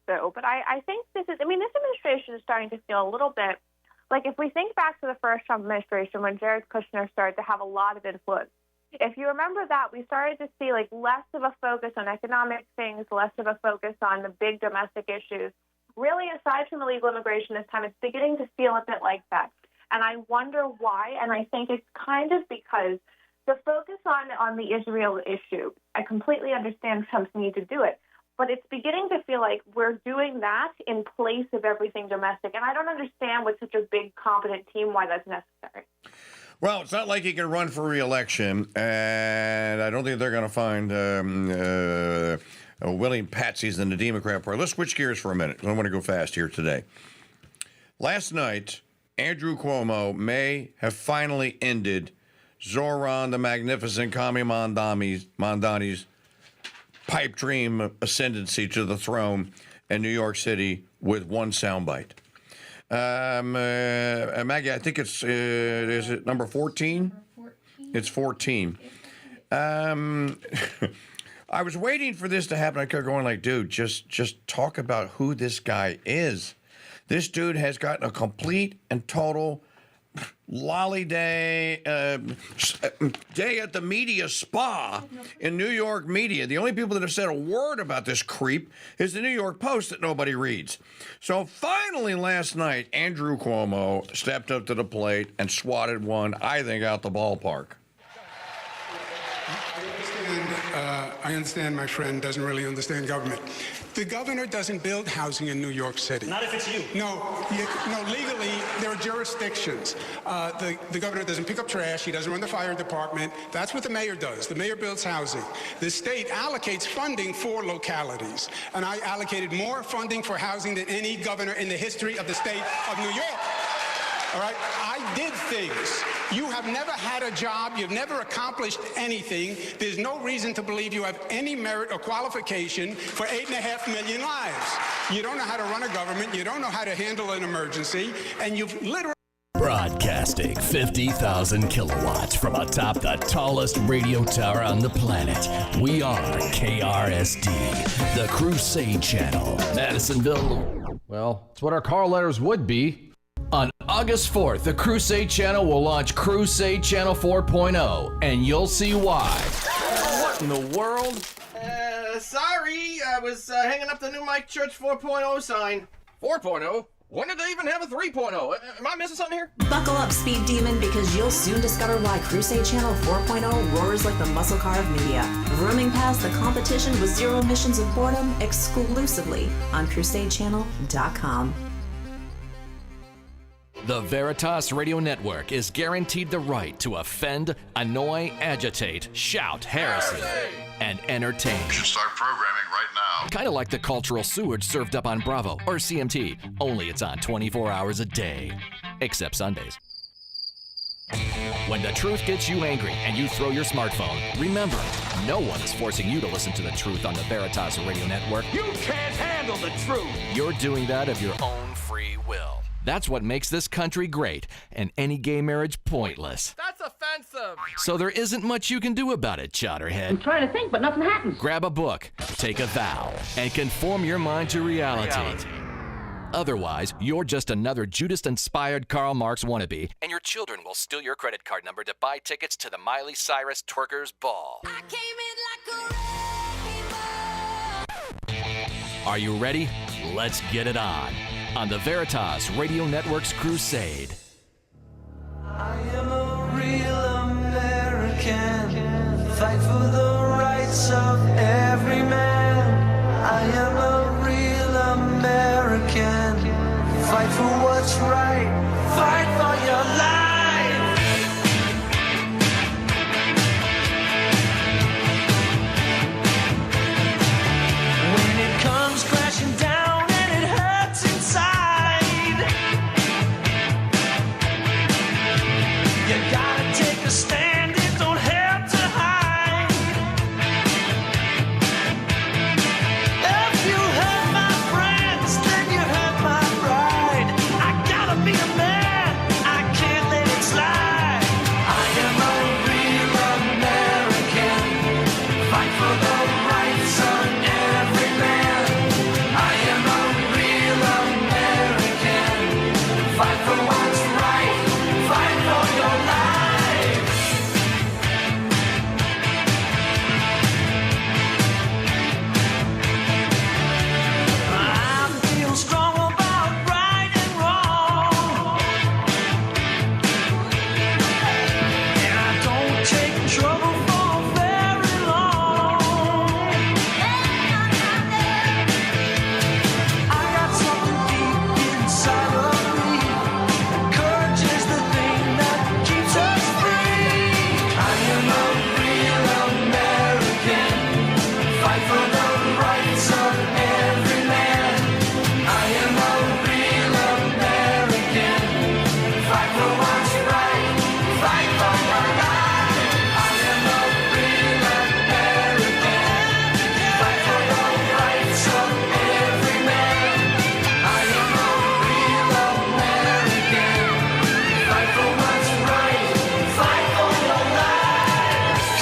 though, but I think this administration is starting to feel a little bit like if we think back to the first Trump administration when Jared Kushner started to have a lot of influence. If you remember that, we started to see like less of a focus on economic things, less of a focus on the big domestic issues. Really, aside from illegal immigration this time, it's beginning to feel a bit like that. And I wonder why, and I think it's kind of because the focus on the Israel issue, I completely understand Trump's need to do it, but it's beginning to feel like we're doing that in place of everything domestic. And I don't understand with such a big, competent team why that's necessary. Well, it's not like he can run for re-election, and I don't think they're going to find willing patsies in the Democrat Party. Let's switch gears for a minute. I want to go fast here today. Last night, Andrew Cuomo may have finally ended Zoran the Magnificent Kami Mondani's pipe dream ascendancy to the throne in New York City with one soundbite. Maggie, I think it's, is it number 14? It's 14. I was waiting for this to happen. I kept going like, dude, just talk about who this guy is. This dude has gotten a complete and total lolly day at the media spa in New York media. The only people that have said a word about this creep is the New York Post that nobody reads. So finally last night, Andrew Cuomo stepped up to the plate and swatted one, I think, out the ballpark. I understand my friend doesn't really understand government. The governor doesn't build housing in New York City. Not if it's you. No, legally, there are jurisdictions. The governor doesn't pick up trash. He doesn't run the fire department. That's what the mayor does. The mayor builds housing. The state allocates funding for localities. And I allocated more funding for housing than any governor in the history of the state of New York. All right? I did things. You have never had a job. You've never accomplished anything. There's no reason to believe you have any merit or qualification for 8.5 million lives. You don't know how to run a government. You don't know how to handle an emergency. And you've literally... Broadcasting 50,000 kilowatts from atop the tallest radio tower on the planet. We are KRSD, the Crusade Channel, Madisonville. Well, it's what our call letters would be. On August 4th, the Crusade Channel will launch Crusade Channel 4.0, and you'll see why. What in the world? Sorry, I was hanging up the new Mike Church 4.0 sign. 4.0? When did they even have a 3.0? Am I missing something here? Buckle up, Speed Demon, because you'll soon discover why Crusade Channel 4.0 roars like the muscle car of media. Rooming past the competition with zero emissions of boredom exclusively on CrusadeChannel.com. The Veritas Radio Network is guaranteed the right to offend, annoy, agitate, shout, heresy, and entertain. You should start programming right now. Kind of like the cultural sewage served up on Bravo or CMT, only it's on 24 hours a day, except Sundays. When the truth gets you angry and you throw your smartphone, remember, no one is forcing you to listen to the truth on the Veritas Radio Network. You can't handle the truth. You're doing that of your own free will. That's what makes this country great and any gay marriage pointless. That's offensive. So there isn't much you can do about it, Chowderhead. I'm trying to think, but nothing happens. Grab a book, take a vow, and conform your mind to reality. Otherwise, you're just another Judas-inspired Karl Marx wannabe, and your children will steal your credit card number to buy tickets to the Miley Cyrus Twerkers Ball. I came in like a rainbow. Are you ready? Let's get it on the Veritas Radio Network's Crusade. I am a real American, fight for the rights of every man. I am a real American, fight for what's right, fight for your life. When it comes crashing down and it hurts inside,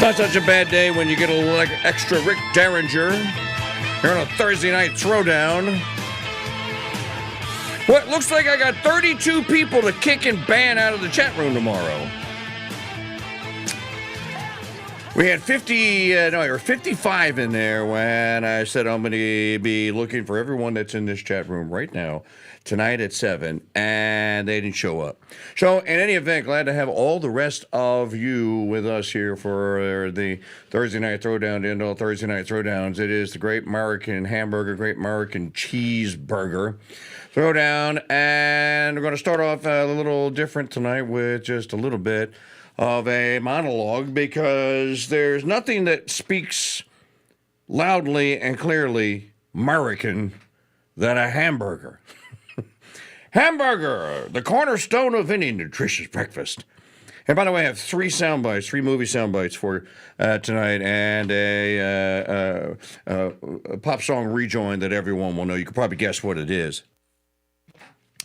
not such a bad day when you get a little like extra Rick Derringer here on a Thursday night throwdown. What looks like I got 32 people to kick and ban out of the chat room tomorrow. We had 55 in there when I said I'm going to be looking for everyone that's in this chat room right now tonight at 7, and they didn't show up. So, in any event, glad to have all the rest of you with us here for the Thursday Night Throwdown, to end all Thursday Night Throwdowns. It is the Great American Hamburger, Great American Cheeseburger Throwdown, and we're going to start off a little different tonight with just a little bit of a monologue, because there's nothing that speaks loudly and clearly American than a hamburger. Hamburger, the cornerstone of any nutritious breakfast. And by the way, I have three movie sound bites for tonight, and a pop song rejoin that everyone will know. You can probably guess what it is.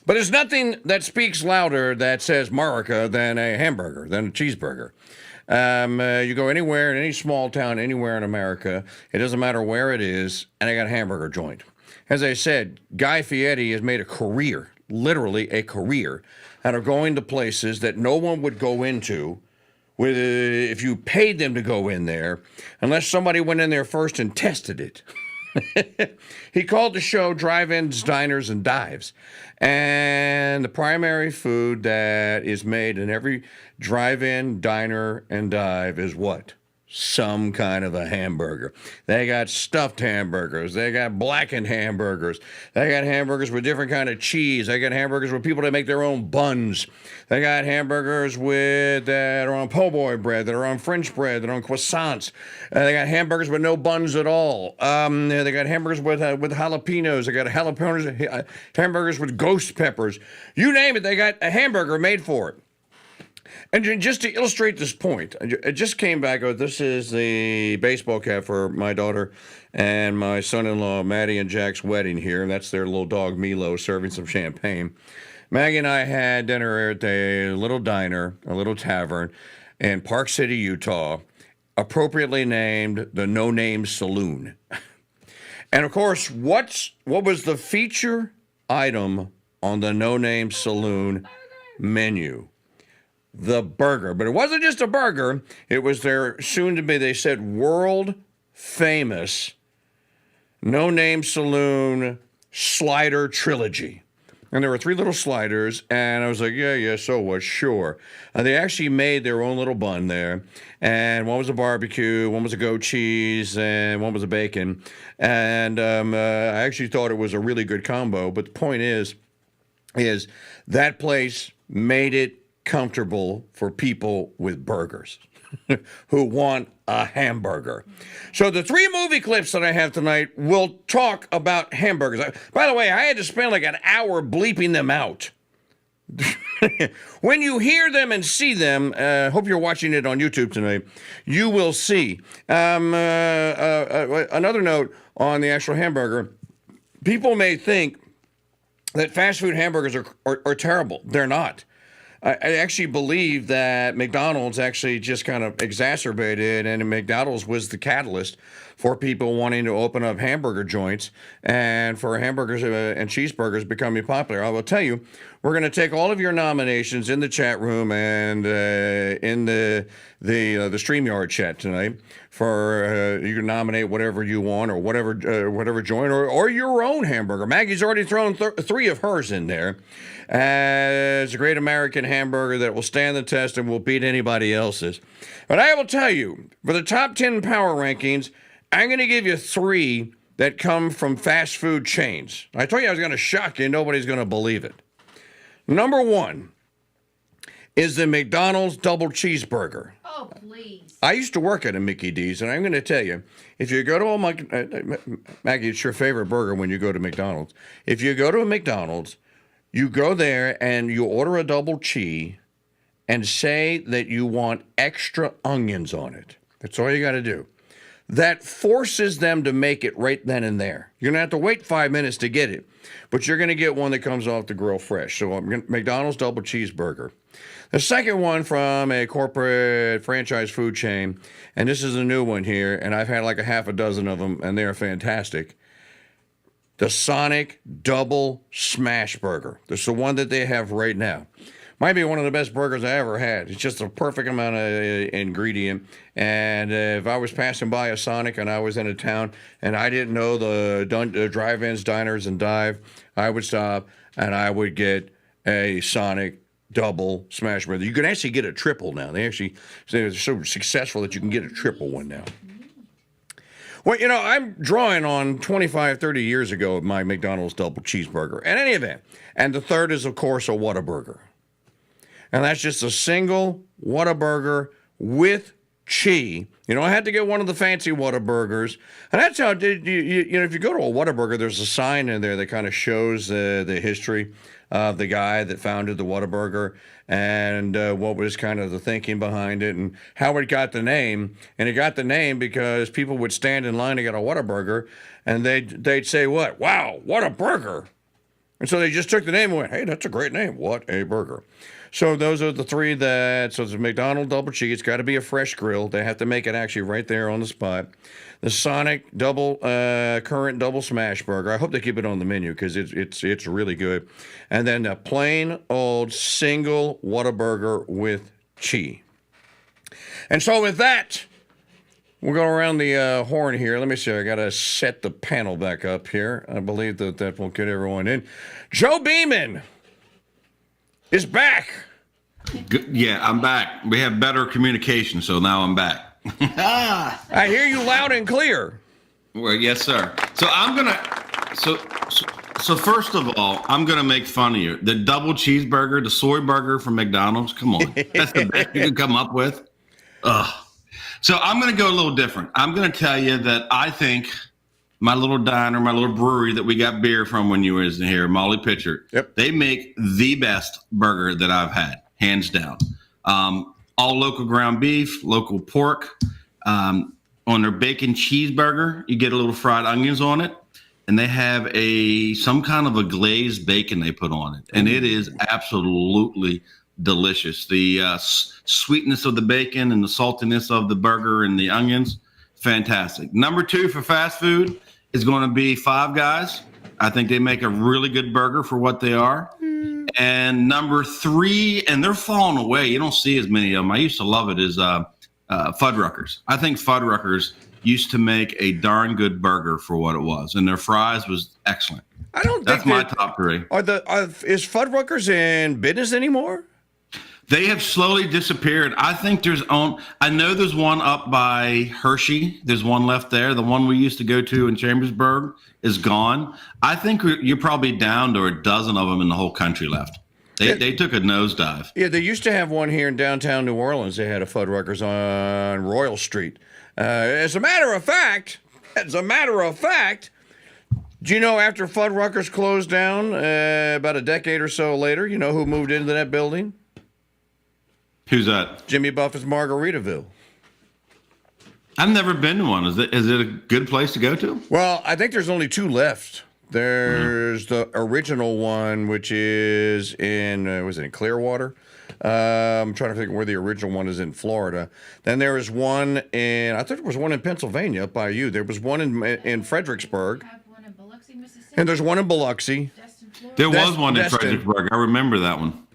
But there's nothing that speaks louder that says America than a hamburger, than a cheeseburger. You go anywhere, in any small town, anywhere in America, it doesn't matter where it is, and I got a hamburger joint. As I said, Guy Fieri has made a career, literally a career, out of going to places that no one would go into if you paid them to go in there, unless somebody went in there first and tested it. He called the show Drive-Ins, Diners, and Dives. And the primary food that is made in every drive-in, diner, and dive is what? Some kind of a hamburger. They got stuffed hamburgers. They got blackened hamburgers. They got hamburgers with different kind of cheese. They got hamburgers with people that make their own buns. They got hamburgers that are on po' boy bread, that are on French bread, that are on croissants. They got hamburgers with no buns at all. They got hamburgers with jalapenos. They got hamburgers with ghost peppers. You name it, they got a hamburger made for it. And just to illustrate this point, I just came back. This is the baseball cap for my daughter and my son-in-law, Maddie and Jack's wedding here. And that's their little dog, Milo, serving some champagne. Maggie and I had dinner at a little diner, a little tavern in Park City, Utah, appropriately named the No Name Saloon. And, of course, what was the feature item on the No Name Saloon menu? The burger. But it wasn't just a burger. It was their soon-to-be, they said, world-famous No Name Saloon slider trilogy. And there were 3 little sliders, and I was like, yeah, so what? Sure. They actually made their own little bun there, and one was a barbecue, one was a goat cheese, and one was a bacon. And I actually thought it was a really good combo, but the point is that place made it comfortable for people with burgers who want a hamburger. So the 3 movie clips that I have tonight will talk about hamburgers. By the way, I had to spend like an hour bleeping them out. When you hear them and see them, hope you're watching it on YouTube tonight, you will see. Another note on the actual hamburger, people may think that fast food hamburgers are terrible. They're not. I actually believe that McDonald's actually just kind of exacerbated, and McDonald's was the catalyst for people wanting to open up hamburger joints and for hamburgers and cheeseburgers becoming popular. I will tell you, we're going to take all of your nominations in the chat room and in the StreamYard chat tonight. For you can nominate whatever you want, or whatever joint, or your own hamburger. Maggie's already thrown 3 of hers in there as a great American hamburger that will stand the test and will beat anybody else's. But I will tell you, for the top 10 power rankings, I'm going to give you 3 that come from fast food chains. I told you I was going to shock you. Nobody's going to believe it. Number 1 is the McDonald's double cheeseburger. Oh, please. I used to work at a Mickey D's, and I'm going to tell you, if you go to Maggie, it's your favorite burger when you go to McDonald's. If you go to a McDonald's, you go there and you order a double cheese and say that you want extra onions on it. That's all you got to do. that forces them to make it right then and there. You're going to have to wait 5 minutes to get it, but you're going to get one that comes off the grill fresh. So McDonald's double cheeseburger. The second one from a corporate franchise food chain, and this is a new one here, and I've had like a half a dozen of them, and they're fantastic. The Sonic Double Smash Burger. This is the one that they have right now. Might be one of the best burgers I ever had. It's just a perfect amount of ingredient. And if I was passing by a Sonic and I was in a town and I didn't know the drive-ins, diners, and dive, I would stop and I would get a Sonic Double Smash Burger. You can actually get a triple now. They're so successful that you can get a triple one now. Well, you know, I'm drawing on 25, 30 years ago of my McDonald's double cheeseburger. In any event, and the third is, of course, a Whataburger. And that's just a single Whataburger with cheese. You know, I had to get one of the fancy Whataburgers. And that's how, you know, if you go to a Whataburger, there's a sign in there that kind of shows the history of the guy that founded the Whataburger and what was kind of the thinking behind it and how it got the name. And it got the name because people would stand in line to get a Whataburger and they'd say, what? Wow, what a burger. And so they just took the name and went, hey, that's a great name. What a burger. So those are the three so it's a McDonald's double cheese. It's got to be a fresh grill. They have to make it actually right there on the spot. The Sonic current double smash burger. I hope they keep it on the menu because it's really good. And then a plain old single Whataburger with cheese. And so with that, we'll go around the horn here. Let me see. I got to set the panel back up here. I believe that will get everyone in. Joe Beeman is back. Good. Yeah, I'm back. We have better communication, so now I'm back. I hear you loud and clear. Well, yes, sir. So I'm gonna. So first of all, I'm gonna make fun of you. The double cheeseburger, the soy burger from McDonald's. Come on, that's the best you can come up with. Ugh. So I'm gonna go a little different. I'm gonna tell you that I think my little diner, my little brewery that we got beer from when you was in here, Molly Pitcher. Yep. They make the best burger that I've had, hands down. All local ground beef, local pork. On their bacon cheeseburger, you get a little fried onions on it, and they have some kind of a glazed bacon they put on it, and it is absolutely delicious. The sweetness of the bacon and the saltiness of the burger and the onions, fantastic. Number 2 for fast food is going to be Five Guys. I think they make a really good burger for what they are. And number 3, and they're falling away. You don't see as many of them. I used to love it, is Fuddruckers. I think Fuddruckers used to make a darn good burger for what it was, and their fries was excellent. I don't think that's my top 3. Is Fuddruckers in business anymore? They have slowly disappeared. I think I know there's one up by Hershey. There's one left there. The one we used to go to in Chambersburg is gone. I think you're probably down to a dozen of them in the whole country left. They took a nosedive. Yeah, they used to have one here in downtown New Orleans. They had a Fuddruckers on Royal Street. As a matter of fact, do you know after Fuddruckers closed down about a decade or so later, you know who moved into that building? Who's that? Jimmy Buffett's Margaritaville. I've never been to one. Is it a good place to go to? Well, I think there's only 2 left. There's the original one, which is in Clearwater? I'm trying to think where the original one is in Florida. Then there is one I thought there was one in Pennsylvania up by you. There was one in Fredericksburg. One in Biloxi, Mississippi. And there's one in Biloxi. There was one in Fredericksburg. I remember that one.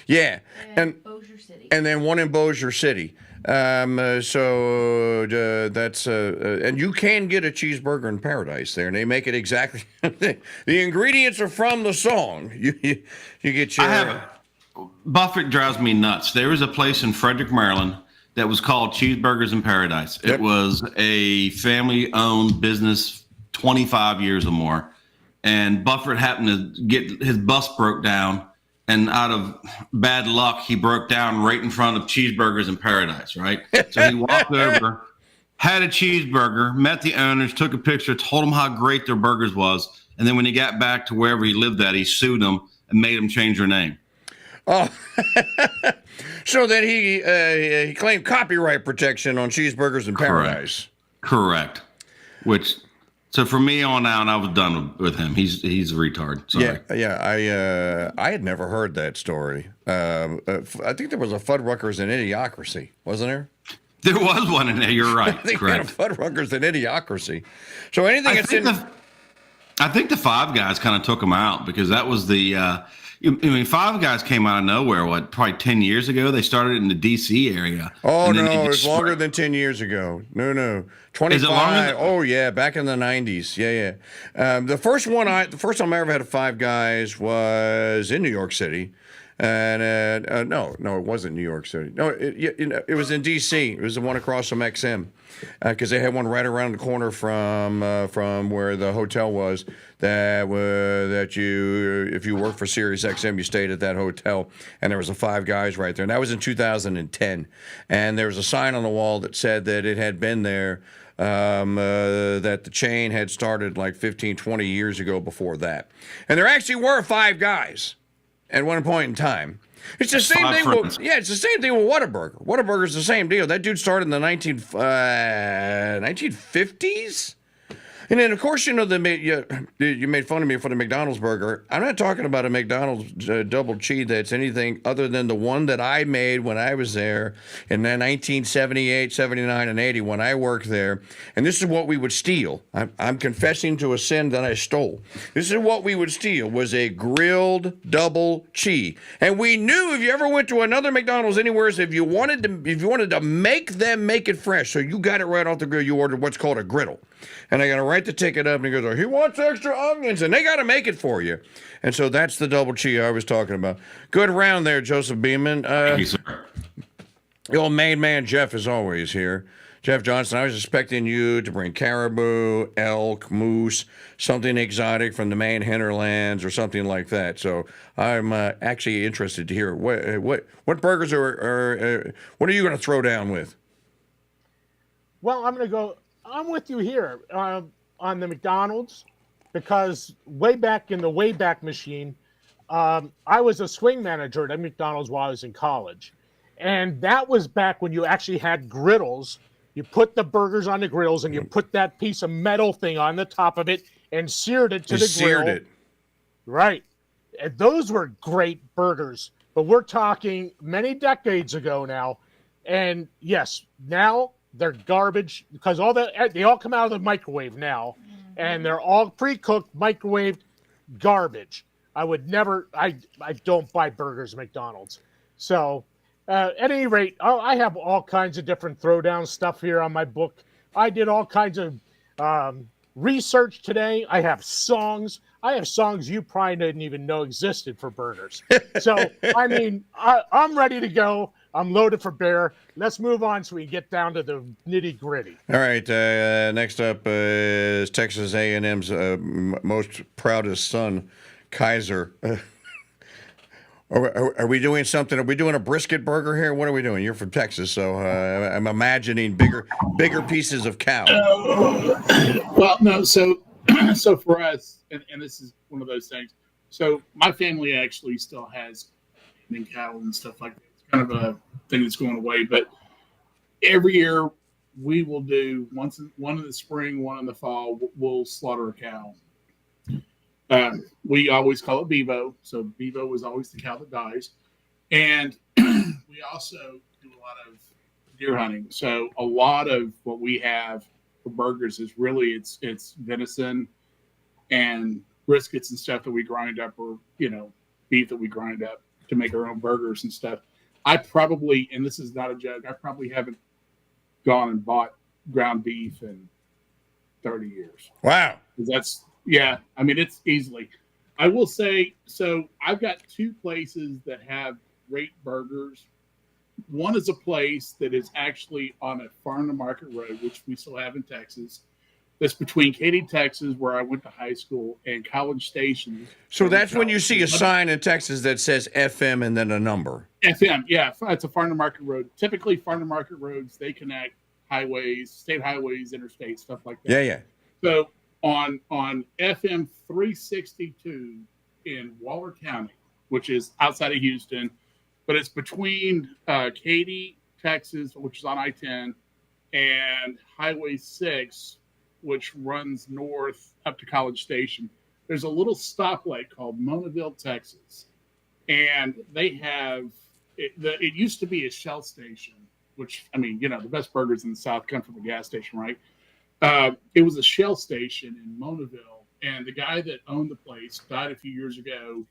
Yeah. And Bossier City. And then one in Bossier City. So that's and you can get a cheeseburger in paradise there, and they make it exactly. The ingredients are from the song. You get your. Buffett drives me nuts. There was a place in Frederick, Maryland, that was called Cheeseburgers in Paradise. Yep. It was a family-owned business, 25 years or more, and Buffett happened to get his bus broke down. And out of bad luck, he broke down right in front of Cheeseburgers in Paradise, right? So he walked over, had a cheeseburger, met the owners, took a picture, told them how great their burgers was. And then when he got back to wherever he lived at, he sued them and made them change their name. Oh, so then he claimed copyright protection on Cheeseburgers in Paradise. Correct. So from me on out, I was done with him. He's a retard. Sorry. Yeah. I had never heard that story. I think there was a Fuddruckers and Idiocracy, wasn't there? There was one in there. You're right. They Correct. had a Fuddruckers and Idiocracy. So anything that's in. I think the Five Guys kind of took him out because that was the. Five Guys came out of nowhere. Probably 10 years ago? They started in the D.C. area. Oh no, it's longer than 10 years ago. No, 25. Is it longer Oh yeah, back in the 90s. Yeah. The first time I ever had a Five Guys was in New York City. And no, it wasn't New York City. No, it was in D.C. It was the one across from XM, because they had one right around the corner from where the hotel was. That you, if you worked for Sirius XM, you stayed at that hotel, and there was a Five Guys right there. And that was in 2010. And there was a sign on the wall that said that it had been there. That the chain had started like 15, 20 years ago before that. And there actually were Five Guys at one point in time. It's the same thing. It's the same thing with Whataburger. Whataburger's the same deal. That dude started in the 1950s. And then, of course, you made fun of me for the McDonald's burger. I'm not talking about a McDonald's double cheese that's anything other than the one that I made when I was there in 1978, 79, and 80 when I worked there. And this is what we would steal. I'm confessing to a sin that I stole. This is what we would steal, was a grilled double cheese. And we knew if you ever went to another McDonald's anywhere, if you wanted to make them make it fresh, so you got it right off the grill, you ordered what's called a griddle. And I got to write the ticket up, and he goes, oh, he wants extra onions, and they got to make it for you. And so that's the double cheese I was talking about. Good round there, Joseph Beeman. Thank you, sir. The old main man, Jeff, is always here. Jeff Johnson, I was expecting you to bring caribou, elk, moose, something exotic from the Maine hinterlands or something like that. So I'm actually interested to hear what burgers what are you going to throw down with? Well, I'm with you here on the McDonald's, because way back in the Wayback Machine, I was a swing manager at McDonald's while I was in college. And that was back when you actually had griddles. You put the burgers on the griddles and you put that piece of metal thing on the top of it and seared it to the grill. Seared it. Right. And those were great burgers. But we're talking many decades ago now. And yes, now they're garbage because they all come out of the microwave now, and they're all pre-cooked, microwaved garbage. I don't buy burgers at McDonald's. So, at any rate, I have all kinds of different throwdown stuff here on my book. I did all kinds of research today. I have songs. You probably didn't even know existed for burgers. So, I mean, I'm ready to go. I'm loaded for bear. Let's move on so we get down to the nitty gritty. All right. Next up is Texas A&M's most proudest son, Kaiser. Are we doing something? Are we doing a brisket burger here? What are we doing? You're from Texas, so I'm imagining bigger pieces of cow. Well, no. So for us, and this is one of those things. So my family actually still has cattle and stuff like that. Kind of a thing that's going away, but every year we will do one in the spring, one in the fall. We'll slaughter a cow. We always call it Bevo, so Bevo is always the cow that dies, and we also do a lot of deer hunting. So a lot of what we have for burgers is really it's venison and briskets and stuff that we grind up, or beef that we grind up to make our own burgers and stuff. I probably, and this is not a joke, I probably haven't gone and bought ground beef in 30 years. Wow. It's easily. I will say, so I've got two places that have great burgers. One is a place that is actually on a farm to market road, which we still have in Texas. That's between Katy, Texas, where I went to high school, and College Station. So that's when you see a sign in Texas that says FM and then a number. FM, yeah. It's a farm to market road. Typically, farm to market roads, they connect highways, state highways, interstate, stuff like that. Yeah. So on FM 362 in Waller County, which is outside of Houston, but it's between Katy, Texas, which is on I-10, and Highway 6, which runs north up to College Station, there's a little stoplight called Monaville, Texas. And they have, it used to be a Shell station, which, I mean, the best burgers in the South come from a gas station, right? It was a Shell station in Monaville, and the guy that owned the place died a few years ago.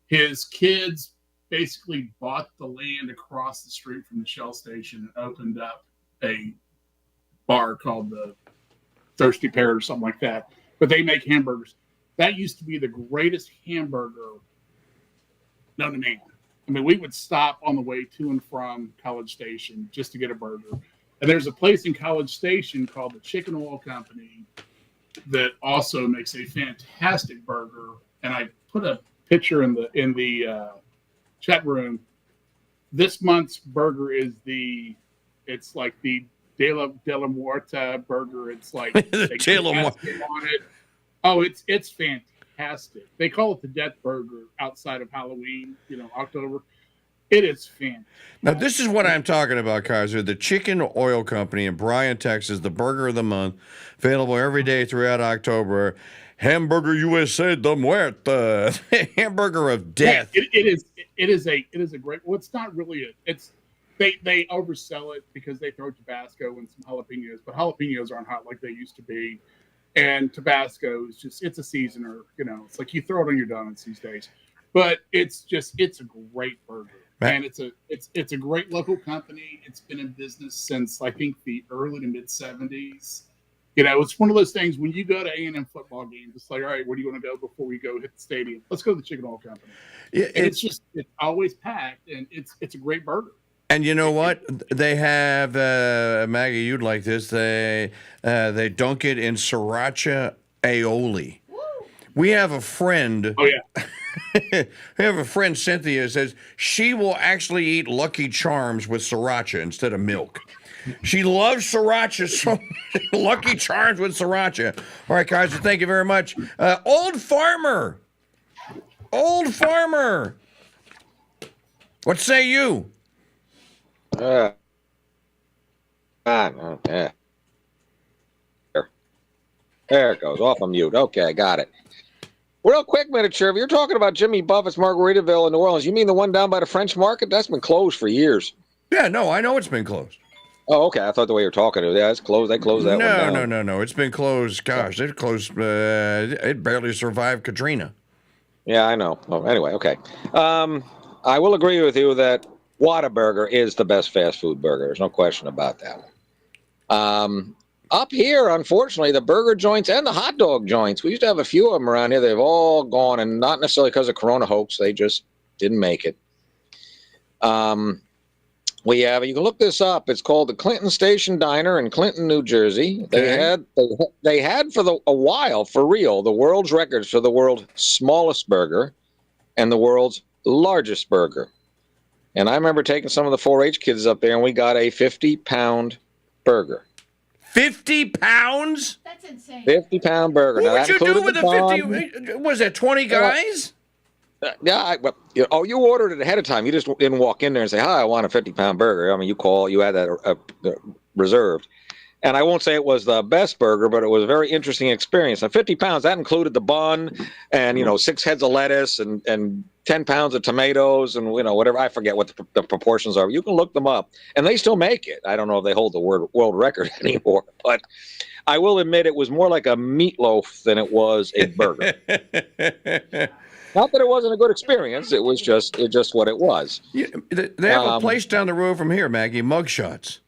His kids basically bought the land across the street from the Shell station and opened up a bar called the Thirsty Pear or something like that. But they make hamburgers. That used to be the greatest hamburger known to man. I mean, we would stop on the way to and from College Station just to get a burger. And there's a place in College Station called the Chicken Oil Company that also makes a fantastic burger. And I put a picture in the chat room. This month's burger is it's like the De La Muerta burger. It's like De La Muerta on it. Oh, it's fantastic. They call it the Death Burger outside of Halloween, October. It is fantastic. Now, this is what I'm talking about, Kaiser. The Chicken Oil Company in Bryan, Texas, the burger of the month, available every day throughout October. Hamburger USA de Muerta, hamburger of death. Yeah, it is a great. Well, it's not really they oversell it because they throw Tabasco and some jalapenos, but jalapenos aren't hot like they used to be. And Tabasco is it's a seasoner, it's like you throw it on your donuts these days. But it's a great burger. And it's a great local company. It's been in business since I think the early to mid 70s. It's one of those things when you go to A&M football games, it's like, all right, where do you want to go before we go hit the stadium? Let's go to the Chicken Oil Company. Yeah, and it's always packed, and it's a great burger. And you know what? They have, Maggie, you'd like this. They dunk it in sriracha aioli. Woo. We have a friend. Oh, yeah. We have a friend, Cynthia, says she will actually eat Lucky Charms with sriracha instead of milk. She loves sriracha, so Lucky Charms with sriracha. All right, Kaiser, thank you very much. Old Farmer. What say you? Okay. There it goes. Off of mute. Okay, got it. Real quick, miniature. If you're talking about Jimmy Buffett's Margaritaville in New Orleans, you mean the one down by the French Market? That's been closed for years. Yeah, no, I know it's been closed. Oh, okay. I thought the way you were talking, yeah, it's closed. They closed that one down. No. It's been closed. Gosh, it closed. It barely survived Katrina. Yeah, I know. Oh, anyway, okay. I will agree with you that Whataburger is the best fast food burger. There's no question about that. Up here, unfortunately, the burger joints and the hot dog joints, we used to have a few of them around here. They've all gone, and not necessarily because of Corona hoax. They just didn't make it. We have, you can look this up. It's called the Clinton Station Diner in Clinton, New Jersey. Okay. They had for a while, for real, the world's records for the world's smallest burger and the world's largest burger. And I remember taking some of the 4-H kids up there, and we got a 50-pound burger. 50 pounds? That's insane. 50-pound burger. What now, would you do with a 50? Was that 20 guys? You ordered it ahead of time. You just didn't walk in there and say, "Hi, I want a 50-pound burger." I mean, you had that reserved. And I won't say it was the best burger, but it was a very interesting experience. Now, 50 pounds, that included the bun and, 6 heads of lettuce and 10 pounds of tomatoes and, whatever. I forget what the proportions are. You can look them up. And they still make it. I don't know if they hold the world record anymore. But I will admit it was more like a meatloaf than it was a burger. Not that it wasn't a good experience. It was just what it was. Yeah, they have a place down the road from here, Maggie, Mugshots.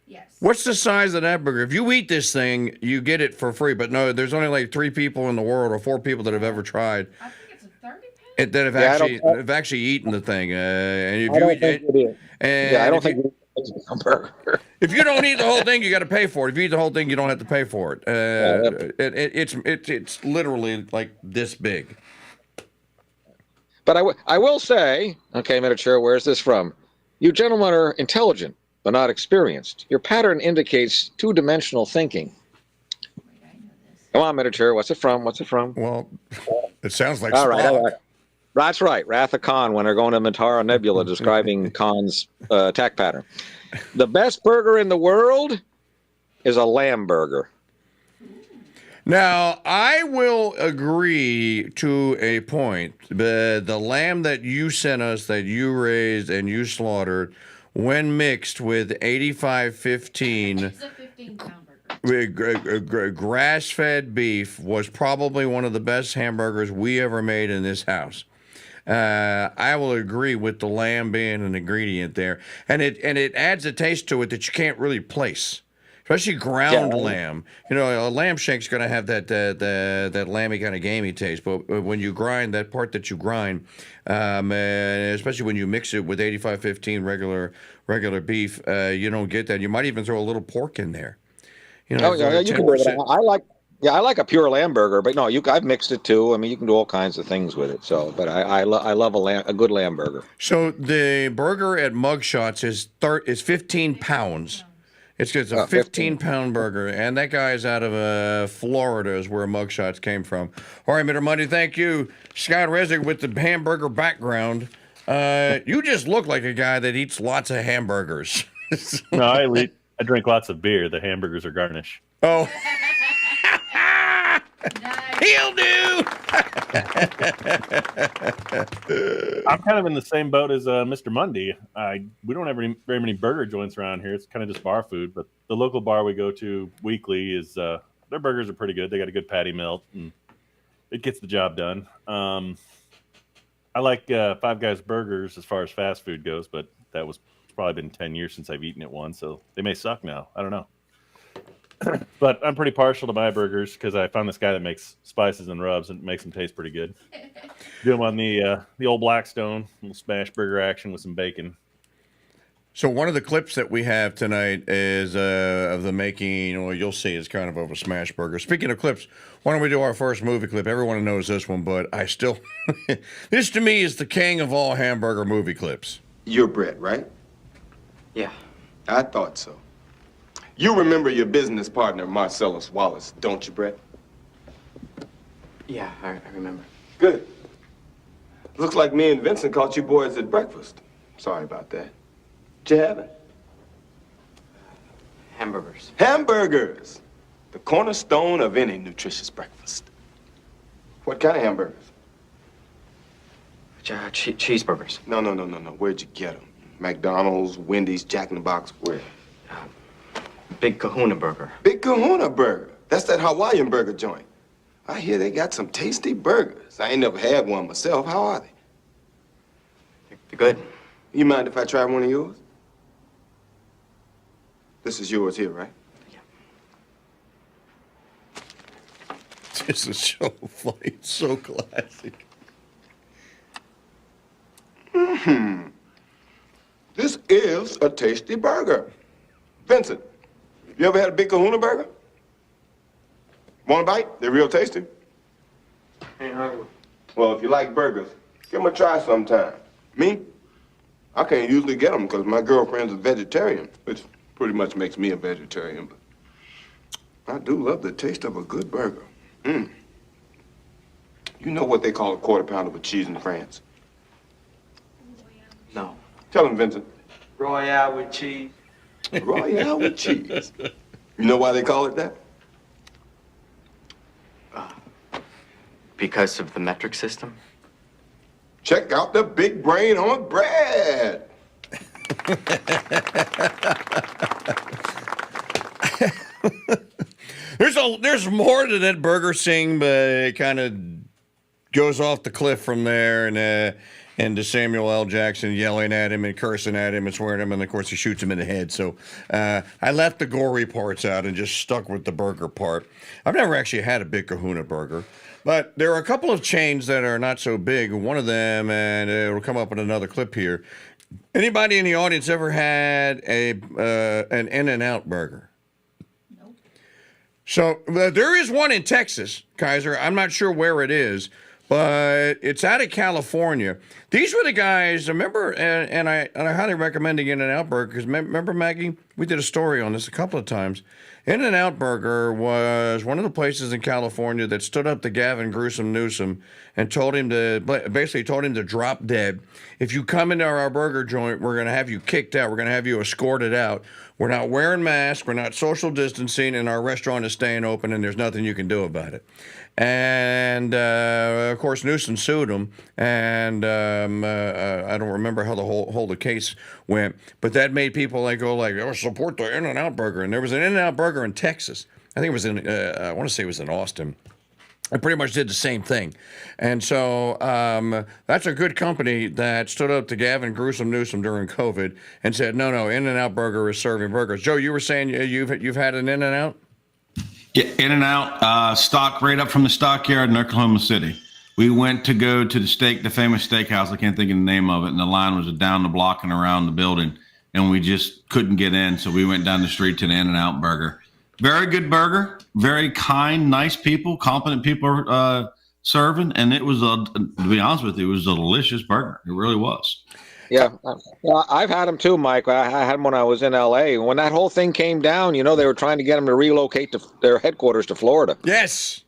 Yes. What's the size of that burger? If you eat this thing, you get it for free. But no, there's only like 3 people in the world or 4 people that have ever tried. I think it's a 30-pound. That have actually eaten the thing. And if I don't think it is. I don't think it's a burger. If you don't eat the whole thing, you got to pay for it. If you eat the whole thing, you don't have to pay for it. It's literally like this big. But I will say, okay, miniature, where's this from? You gentlemen are intelligent, but not experienced. Your pattern indicates 2-dimensional thinking. Come on, miniature, what's it from? Well, it sounds like all right. That's right. Wrath of Khan when they're going to Mintara Nebula describing Khan's attack pattern. The best burger in the world is a lamb burger. Now, I will agree to a point. The lamb that you sent us, that you raised and you slaughtered, when mixed with 8515 It's a 15-pound burger. Grass-fed beef, was probably one of the best hamburgers we ever made in this house. I will agree with the lamb being an ingredient there, and it adds a taste to it that you can't really place. Especially ground lamb. You know, a lamb shank's going to have that lamby kind of gamey taste. But when you grind, that part that you grind, and especially when you mix it with 8515 regular beef, you don't get that. You might even throw a little pork in there. You know, you can do it. I like a pure lamb burger, but no, I've mixed it too. I mean, you can do all kinds of things with it. So, but I love a good lamb burger. So the burger at Mugshots is 15 pounds. It's a 15-pound burger, and that guy's out of Florida is where Mugshots came from. All right, Mr. Monday, thank you. Scott Resnick with the hamburger background. You just look like a guy that eats lots of hamburgers. No, I drink lots of beer. The hamburgers are garnish. Oh. He'll do. I'm kind of in the same boat as Mr. Mundy. We don't have very many burger joints around here. It's kind of just bar food. But the local bar we go to weekly is their burgers are pretty good. They got a good patty melt, and it gets the job done. I like Five Guys burgers as far as fast food goes, but that was probably been 10 years since I've eaten at one, so they may suck now. I don't know. But I'm pretty partial to my burgers because I found this guy that makes spices and rubs and makes them taste pretty good. Do them on the old Blackstone, little smash burger action with some bacon. So one of the clips that we have tonight is of the making, well, you'll see it's kind of a smash burger. Speaking of clips, why don't we do our first movie clip? Everyone knows this one, but I still, this to me is the king of all hamburger movie clips. You're Brett, right? Yeah. I thought so. You remember your business partner, Marcellus Wallace, don't you, Brett? Yeah, I remember. Good. Looks like me and Vincent caught you boys at breakfast. Sorry about that. Did you have it? Hamburgers. Hamburgers! The cornerstone of any nutritious breakfast. What kind of hamburgers? Cheeseburgers. No. Where'd you get them? McDonald's, Wendy's, Jack in the Box, where? Big Kahuna Burger. Big Kahuna Burger. That's that Hawaiian burger joint. I hear they got some tasty burgers. I ain't never had one myself. How are they? They're good. You mind if I try one of yours? This is yours here, right? Yeah. This is so funny. It's so classic. This is a tasty burger. Vincent, you ever had a Big Kahuna Burger? Want a bite? They're real tasty. Ain't hungry. Well, if you like burgers, give them a try sometime. Me? I can't usually get them because my girlfriend's a vegetarian, which pretty much makes me a vegetarian. But I do love the taste of a good burger. You know what they call a quarter pounder with cheese in France? No. Tell him, Vincent. Royale with cheese. Royale with cheese. You know why they call it that? Because of the metric system? Check out the big brain on bread. There's more to that burger scene, but it kind of goes off the cliff from there, and to Samuel L. Jackson yelling at him and cursing at him and swearing at him, and of course he shoots him in the head. So I left the gory parts out and just stuck with the burger part. I've never actually had a Big Kahuna Burger, but there are a couple of chains that are not so big. One of them, and it'll come up in another clip here. Anybody in the audience ever had an In-N-Out burger? Nope. So there is one in Texas, Kaiser. I'm not sure where it is, but it's out of California. These were the guys, remember, and I highly recommend the In-N-Out burger, because remember, Maggie, we did a story on this a couple of times, In-N-Out Burger was one of the places in California that stood up to Gavin Newsom and told him to drop dead. If you come into our burger joint, we're going to have you kicked out. We're going to have you escorted out. We're not wearing masks. We're not social distancing, and our restaurant is staying open, and there's nothing you can do about it. And, of course, Newsom sued him, and I don't remember how the whole case went, but that made people support the In-N-Out Burger. And there was an In-N-Out Burger in Texas. I think it was I want to say it was in Austin. I pretty much did the same thing. And so that's a good company that stood up to Gavin Newsom during COVID and said, no, In-N-Out Burger is serving burgers. Joe, you were saying you've had an In-N-Out? Yeah, In-N-Out, stock right up from the stockyard in Oklahoma City. We went to go to the famous steakhouse. I can't think of the name of it. And the line was down the block and around the building. And we just couldn't get in. So we went down the street to the In-N-Out Burger. Very good burger. Very kind, nice people, competent people serving. And it was, to be honest with you, it was a delicious burger. It really was. Yeah, I've had them too, Mike. I had them when I was in L.A. When that whole thing came down, they were trying to get them to relocate their headquarters to Florida. Yes.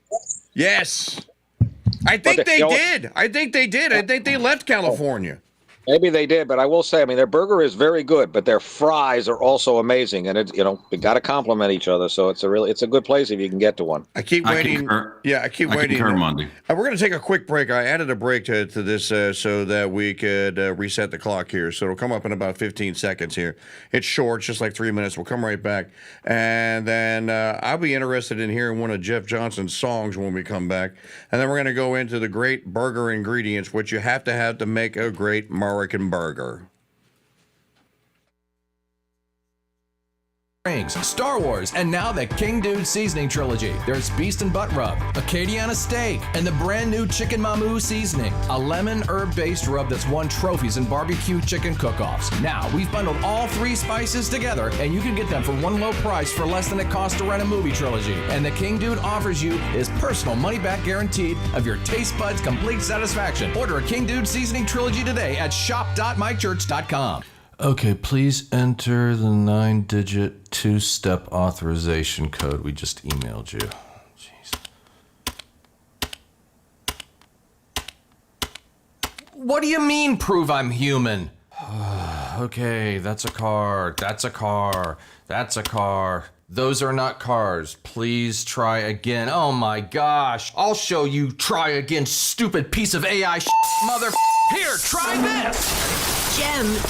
I think they did. I think they left California. Maybe they did, but I will say, their burger is very good, but their fries are also amazing, and they got to complement each other. So it's a good place if you can get to one. I keep waiting. I keep waiting. Concur, Monday. We're going to take a quick break. I added a break to this so that we could reset the clock here. So it'll come up in about 15 seconds here. It's short, just like 3 minutes. We'll come right back, and then I'll be interested in hearing one of Jeff Johnson's songs when we come back, and then we're going to go into the great burger ingredients, which you have to make a great American burger. Star Wars, and now the King Dude Seasoning Trilogy. There's Beast and Butt Rub, Acadiana Steak, and the brand new Chicken Mamu Seasoning, a lemon herb-based rub that's won trophies in barbecue chicken cook-offs. Now, we've bundled all 3 spices together, and you can get them for one low price for less than it costs to rent a movie trilogy. And the King Dude offers you his personal money-back guaranteed of your taste buds' complete satisfaction. Order a King Dude Seasoning Trilogy today at shop.mikechurch.com. Okay, please enter the 9-digit 2-step authorization code we just emailed you. Jeez. What do you mean, prove I'm human? Okay, that's a car. That's a car. That's a car. Those are not cars. Please try again. Oh my gosh. I'll show you. Try again, stupid piece of AI mother. Here, try this.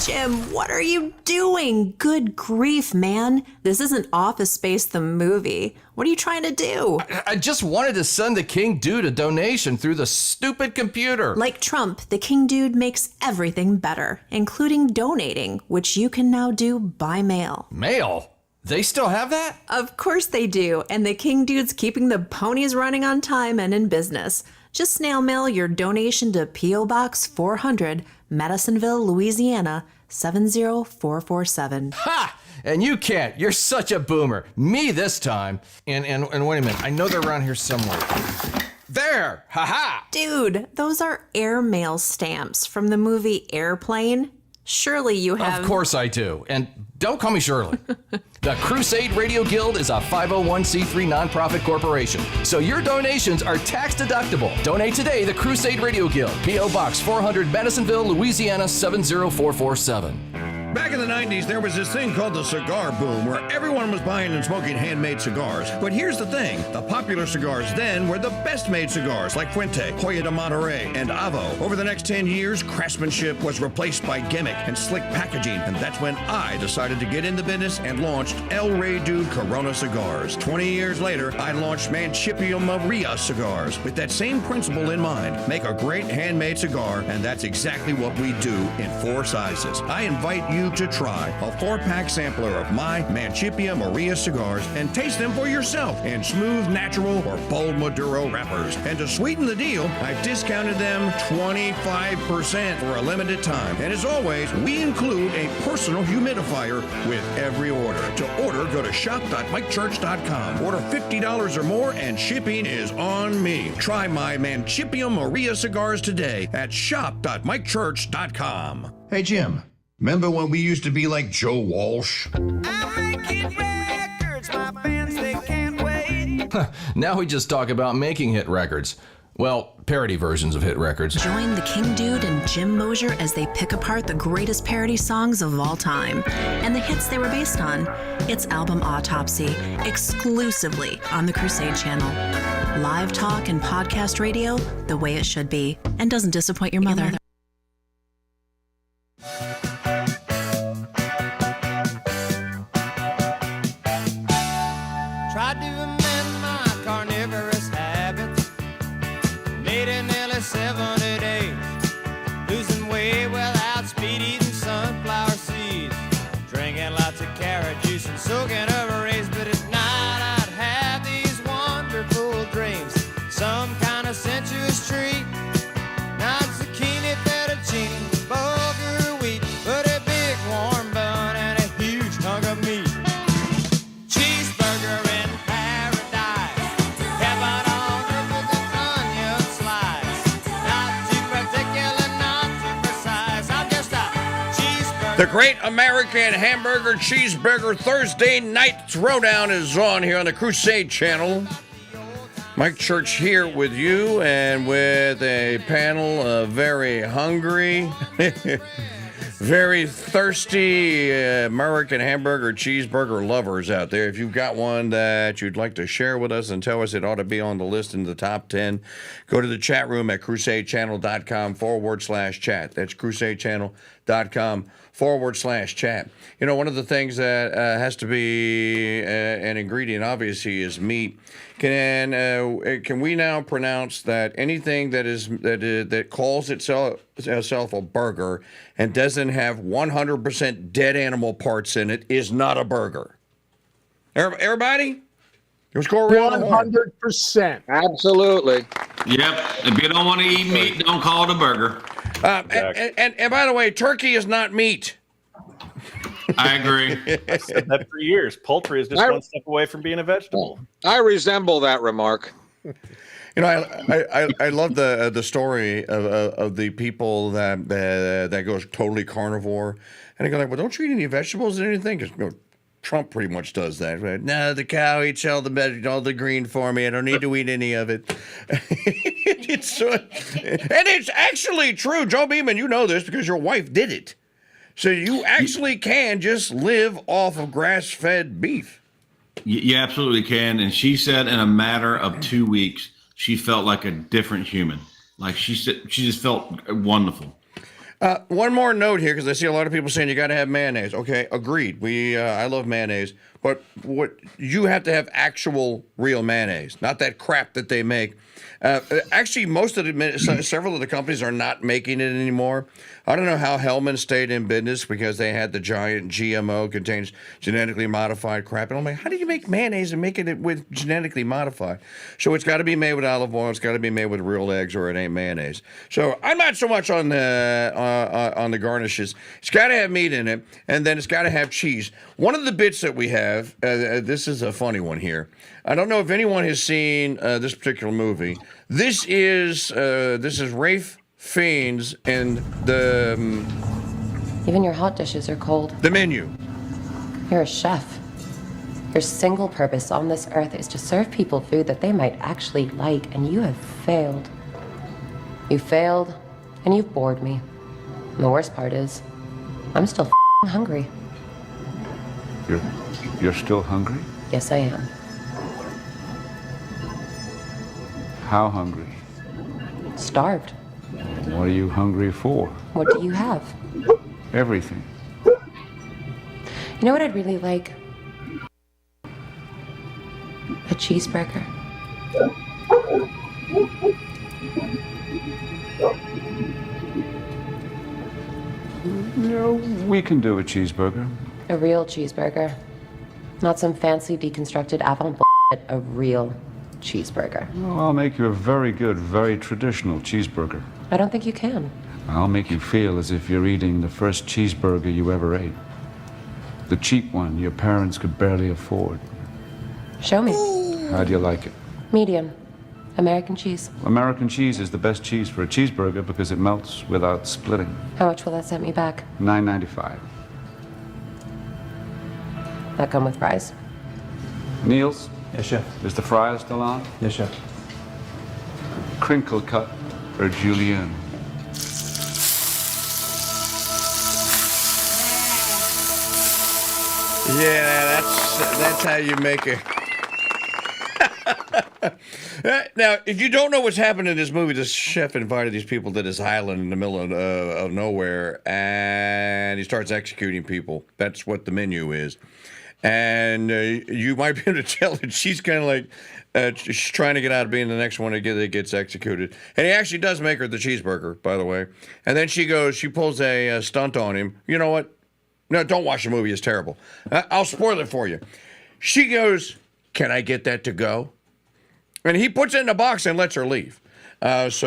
Jim, what are you doing? Good grief, man. This isn't Office Space the movie. What are you trying to do? I just wanted to send the King Dude a donation through the stupid computer. Like Trump, the King Dude makes everything better, including donating, which you can now do by mail. Mail? They still have that? Of course they do, and the King Dude's keeping the ponies running on time and in business. Just snail mail your donation to P.O. Box 400, Madisonville, Louisiana, 70447. Ha! And you can't. You're such a boomer. Me this time. And wait a minute. I know they're around here somewhere. There! Ha-ha! Dude, those are airmail stamps from the movie Airplane. Surely you have... Of course I do. And don't call me Shirley. The Crusade Radio Guild is a 501c3 nonprofit corporation, so your donations are tax deductible. Donate today, the Crusade Radio Guild, P.O. Box 400, Madisonville, Louisiana, 70447. Back in the 90s, there was this thing called the cigar boom, where everyone was buying and smoking handmade cigars. But here's the thing. The popular cigars then were the best-made cigars, like Fuente, Hoya de Monterrey, and Avo. Over the next 10 years, craftsmanship was replaced by gimmick and slick packaging, and that's when I decided to get in the business and launched El Rey Dude Corona cigars. 20 years later, I launched Mancipio Maria cigars. With that same principle in mind, make a great handmade cigar, and that's exactly what we do in 4 sizes. I invite you to try a 4-pack sampler of my Mancipio Maria cigars and taste them for yourself in smooth, natural, or bold Maduro wrappers. And to sweeten the deal, I've discounted them 25% for a limited time. And as always, we include a personal humidifier with every order. To order, go to shop.mikechurch.com. Order $50 or more and shipping is on me. Try my Mancipio Maria cigars today at shop.mikechurch.com. Hey, Jim. Remember when we used to be like Joe Walsh? I'm making records, my fans, Now we just talk about making hit records. Well, parody versions of hit records. Join the King Dude and Jim Mosier as they pick apart the greatest parody songs of all time and the hits they were based on. It's Album Autopsy, exclusively on the Crusade Channel. Live talk and podcast radio the way it should be, and doesn't disappoint your mother. Tried to amend my carnivorous habits. Made it nearly 70 days. Losing weight without speed, eating sunflower seeds. Drinking lots of carrot juice and soaking over rays. But at night I'd have these wonderful dreams. Some kind of sensuous treat. Not zucchini, fettuccine, bulgur wheat. But a big warm bun and a huge hunk of meat. Cheeseburger in paradise. Heaven on earth with an onion slice. Not too particular, not too precise. I'm just a cheeseburger. The Great American Hamburger Cheeseburger Thursday Night Throwdown is on here on the Crusade Channel. Mike Church here with you and with a panel of very hungry, very thirsty American hamburger cheeseburger lovers out there. If you've got one that you'd like to share with us and tell us it ought to be on the list in the top 10, go to the chat room at crusadechannel.com/chat. That's crusadechannel.com/chat. You know, one of the things that has to be an ingredient, obviously, is meat. Can we now pronounce that anything that calls itself a burger and doesn't have 100% dead animal parts in it is not a burger? Everybody? Let's go around 100%. Absolutely. Yep. If you don't want to eat meat, don't call it a burger. And by the way, turkey is not meat. I agree. I've said that for years. Poultry is just one step away from being a vegetable. I resemble that remark. You know, I love the story of the people that goes totally carnivore, and they go like, well, don't you eat any vegetables or anything? Because Trump pretty much does that. Right? No, the cow eats all the green for me. I don't need to eat any of it. And it's actually true, Joe Beeman. You know this because your wife did it. So you actually can just live off of grass-fed beef. You absolutely can. And she said in a matter of 2 weeks, she felt like a different human. Like she said, she just felt wonderful. One more note here, because I see a lot of people saying you got to have mayonnaise. Okay, agreed. I love mayonnaise, but what you have to have actual real mayonnaise, not that crap that they make. Actually, several of the companies are not making it anymore. I don't know how Hellman stayed in business because they had the giant GMO, contains genetically modified crap. And I'm like, how do you make mayonnaise and make it with genetically modified? So it's got to be made with olive oil. It's got to be made with real eggs, or it ain't mayonnaise. So I'm not so much on the garnishes. It's got to have meat in it, and then it's got to have cheese. One of the bits that we have, this is a funny one here. I don't know if anyone has seen this particular movie. This is Rafe Fiennes and the... Even your hot dishes are cold. The menu. You're a chef. Your single purpose on this earth is to serve people food that they might actually like, and you have failed. You failed, and you've bored me. And the worst part is, I'm still hungry. You're still hungry? Yes, I am. How hungry? Starved. What are you hungry for? What do you have? Everything. You know what I'd really like? A cheeseburger. Yeah, we can do a cheeseburger. A real cheeseburger. Not some fancy deconstructed avant bullshit. A real cheeseburger. Well, I'll make you a very good, very traditional cheeseburger. I don't think you can. I'll make you feel as if you're eating the first cheeseburger you ever ate. The cheap one your parents could barely afford. Show me. How do you like it? Medium. American cheese. American cheese is the best cheese for a cheeseburger because it melts without splitting. How much will that set me back? $9.95. That come with fries? Niels, Yes, chef. Is the fryer still on? Yes, chef. Crinkle cut or julienne? Yeah, that's how you make it. Now, if you don't know what's happened in this movie, this chef invited these people to this island in the middle of nowhere, and he starts executing people. That's what the menu is. And you might be able to tell that she's kind of like she's trying to get out of being the next one that gets executed. And he actually does make her the cheeseburger, by the way. And then she pulls a stunt on him. You know what? No, don't watch the movie. It's terrible. I'll spoil it for you. She goes, "Can I get that to go?" And he puts it in a box and lets her leave. I just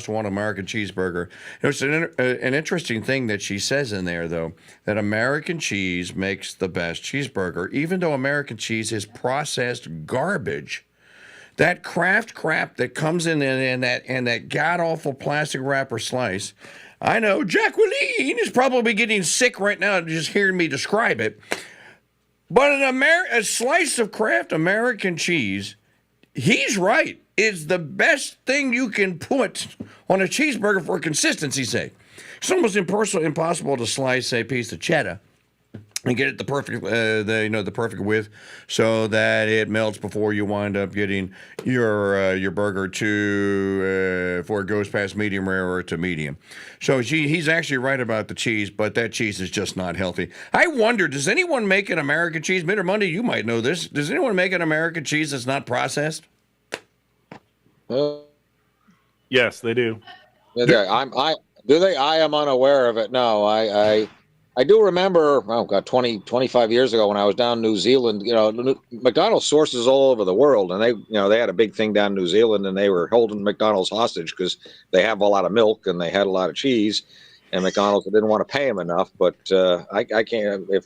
want American cheeseburger. It's an interesting thing that she says in there, though, that American cheese makes the best cheeseburger, even though American cheese is processed garbage. That Kraft crap that comes in that god-awful plastic wrapper slice. I know Jacqueline is probably getting sick right now just hearing me describe it. But a slice of Kraft American cheese, he's right, is the best thing you can put on a cheeseburger for consistency's sake. It's almost impossible to slice a piece of cheddar and get it the perfect width so that it melts before you wind up getting your burger before it goes past medium rare or to medium. So he's actually right about the cheese, but that cheese is just not healthy. I wonder, does anyone make an American cheese? Mitter Monday, you might know this. Does anyone make an American cheese that's not processed? Yes, they do. Do they? I am unaware of it. No, I do remember, 25 years ago when I was down in New Zealand, McDonald's sources all over the world, and they had a big thing down in New Zealand, and they were holding McDonald's hostage because they have a lot of milk and they had a lot of cheese, and McDonald's didn't want to pay them enough. But I can't, if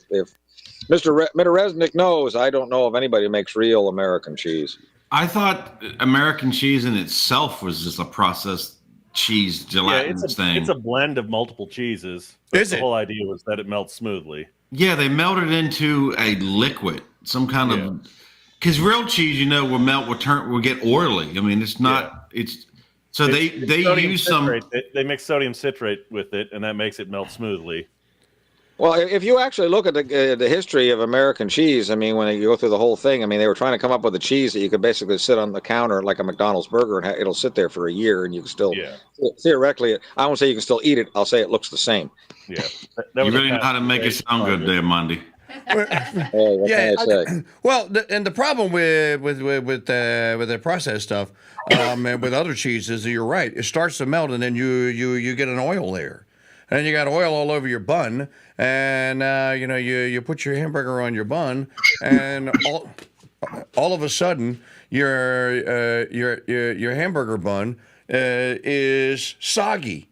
Mr. Resnick knows, I don't know of anybody who makes real American cheese. I thought American cheese in itself was just a processed cheese gelatin thing. It's a blend of multiple cheeses. The whole idea was that it melts smoothly. Yeah, they melt it into a liquid, some kind of. Because real cheese, will melt, will get oily. I mean, it's not. It's so they use citrate. They mix sodium citrate with it, and that makes it melt smoothly. Well, if you actually look at the history of American cheese, I mean, when you go through the whole thing, I mean, they were trying to come up with a cheese that you could basically sit on the counter like a McDonald's burger, and it'll sit there for a year, and you can still, theoretically, I won't say you can still eat it. I'll say it looks the same. Yeah. You really know how to make it sound good there, Monday. Well, and the problem with the processed stuff and with other cheeses, you're right. It starts to melt, and then you get an oil there. And you got oil all over your bun, and you put your hamburger on your bun, and all of a sudden your hamburger bun is soggy.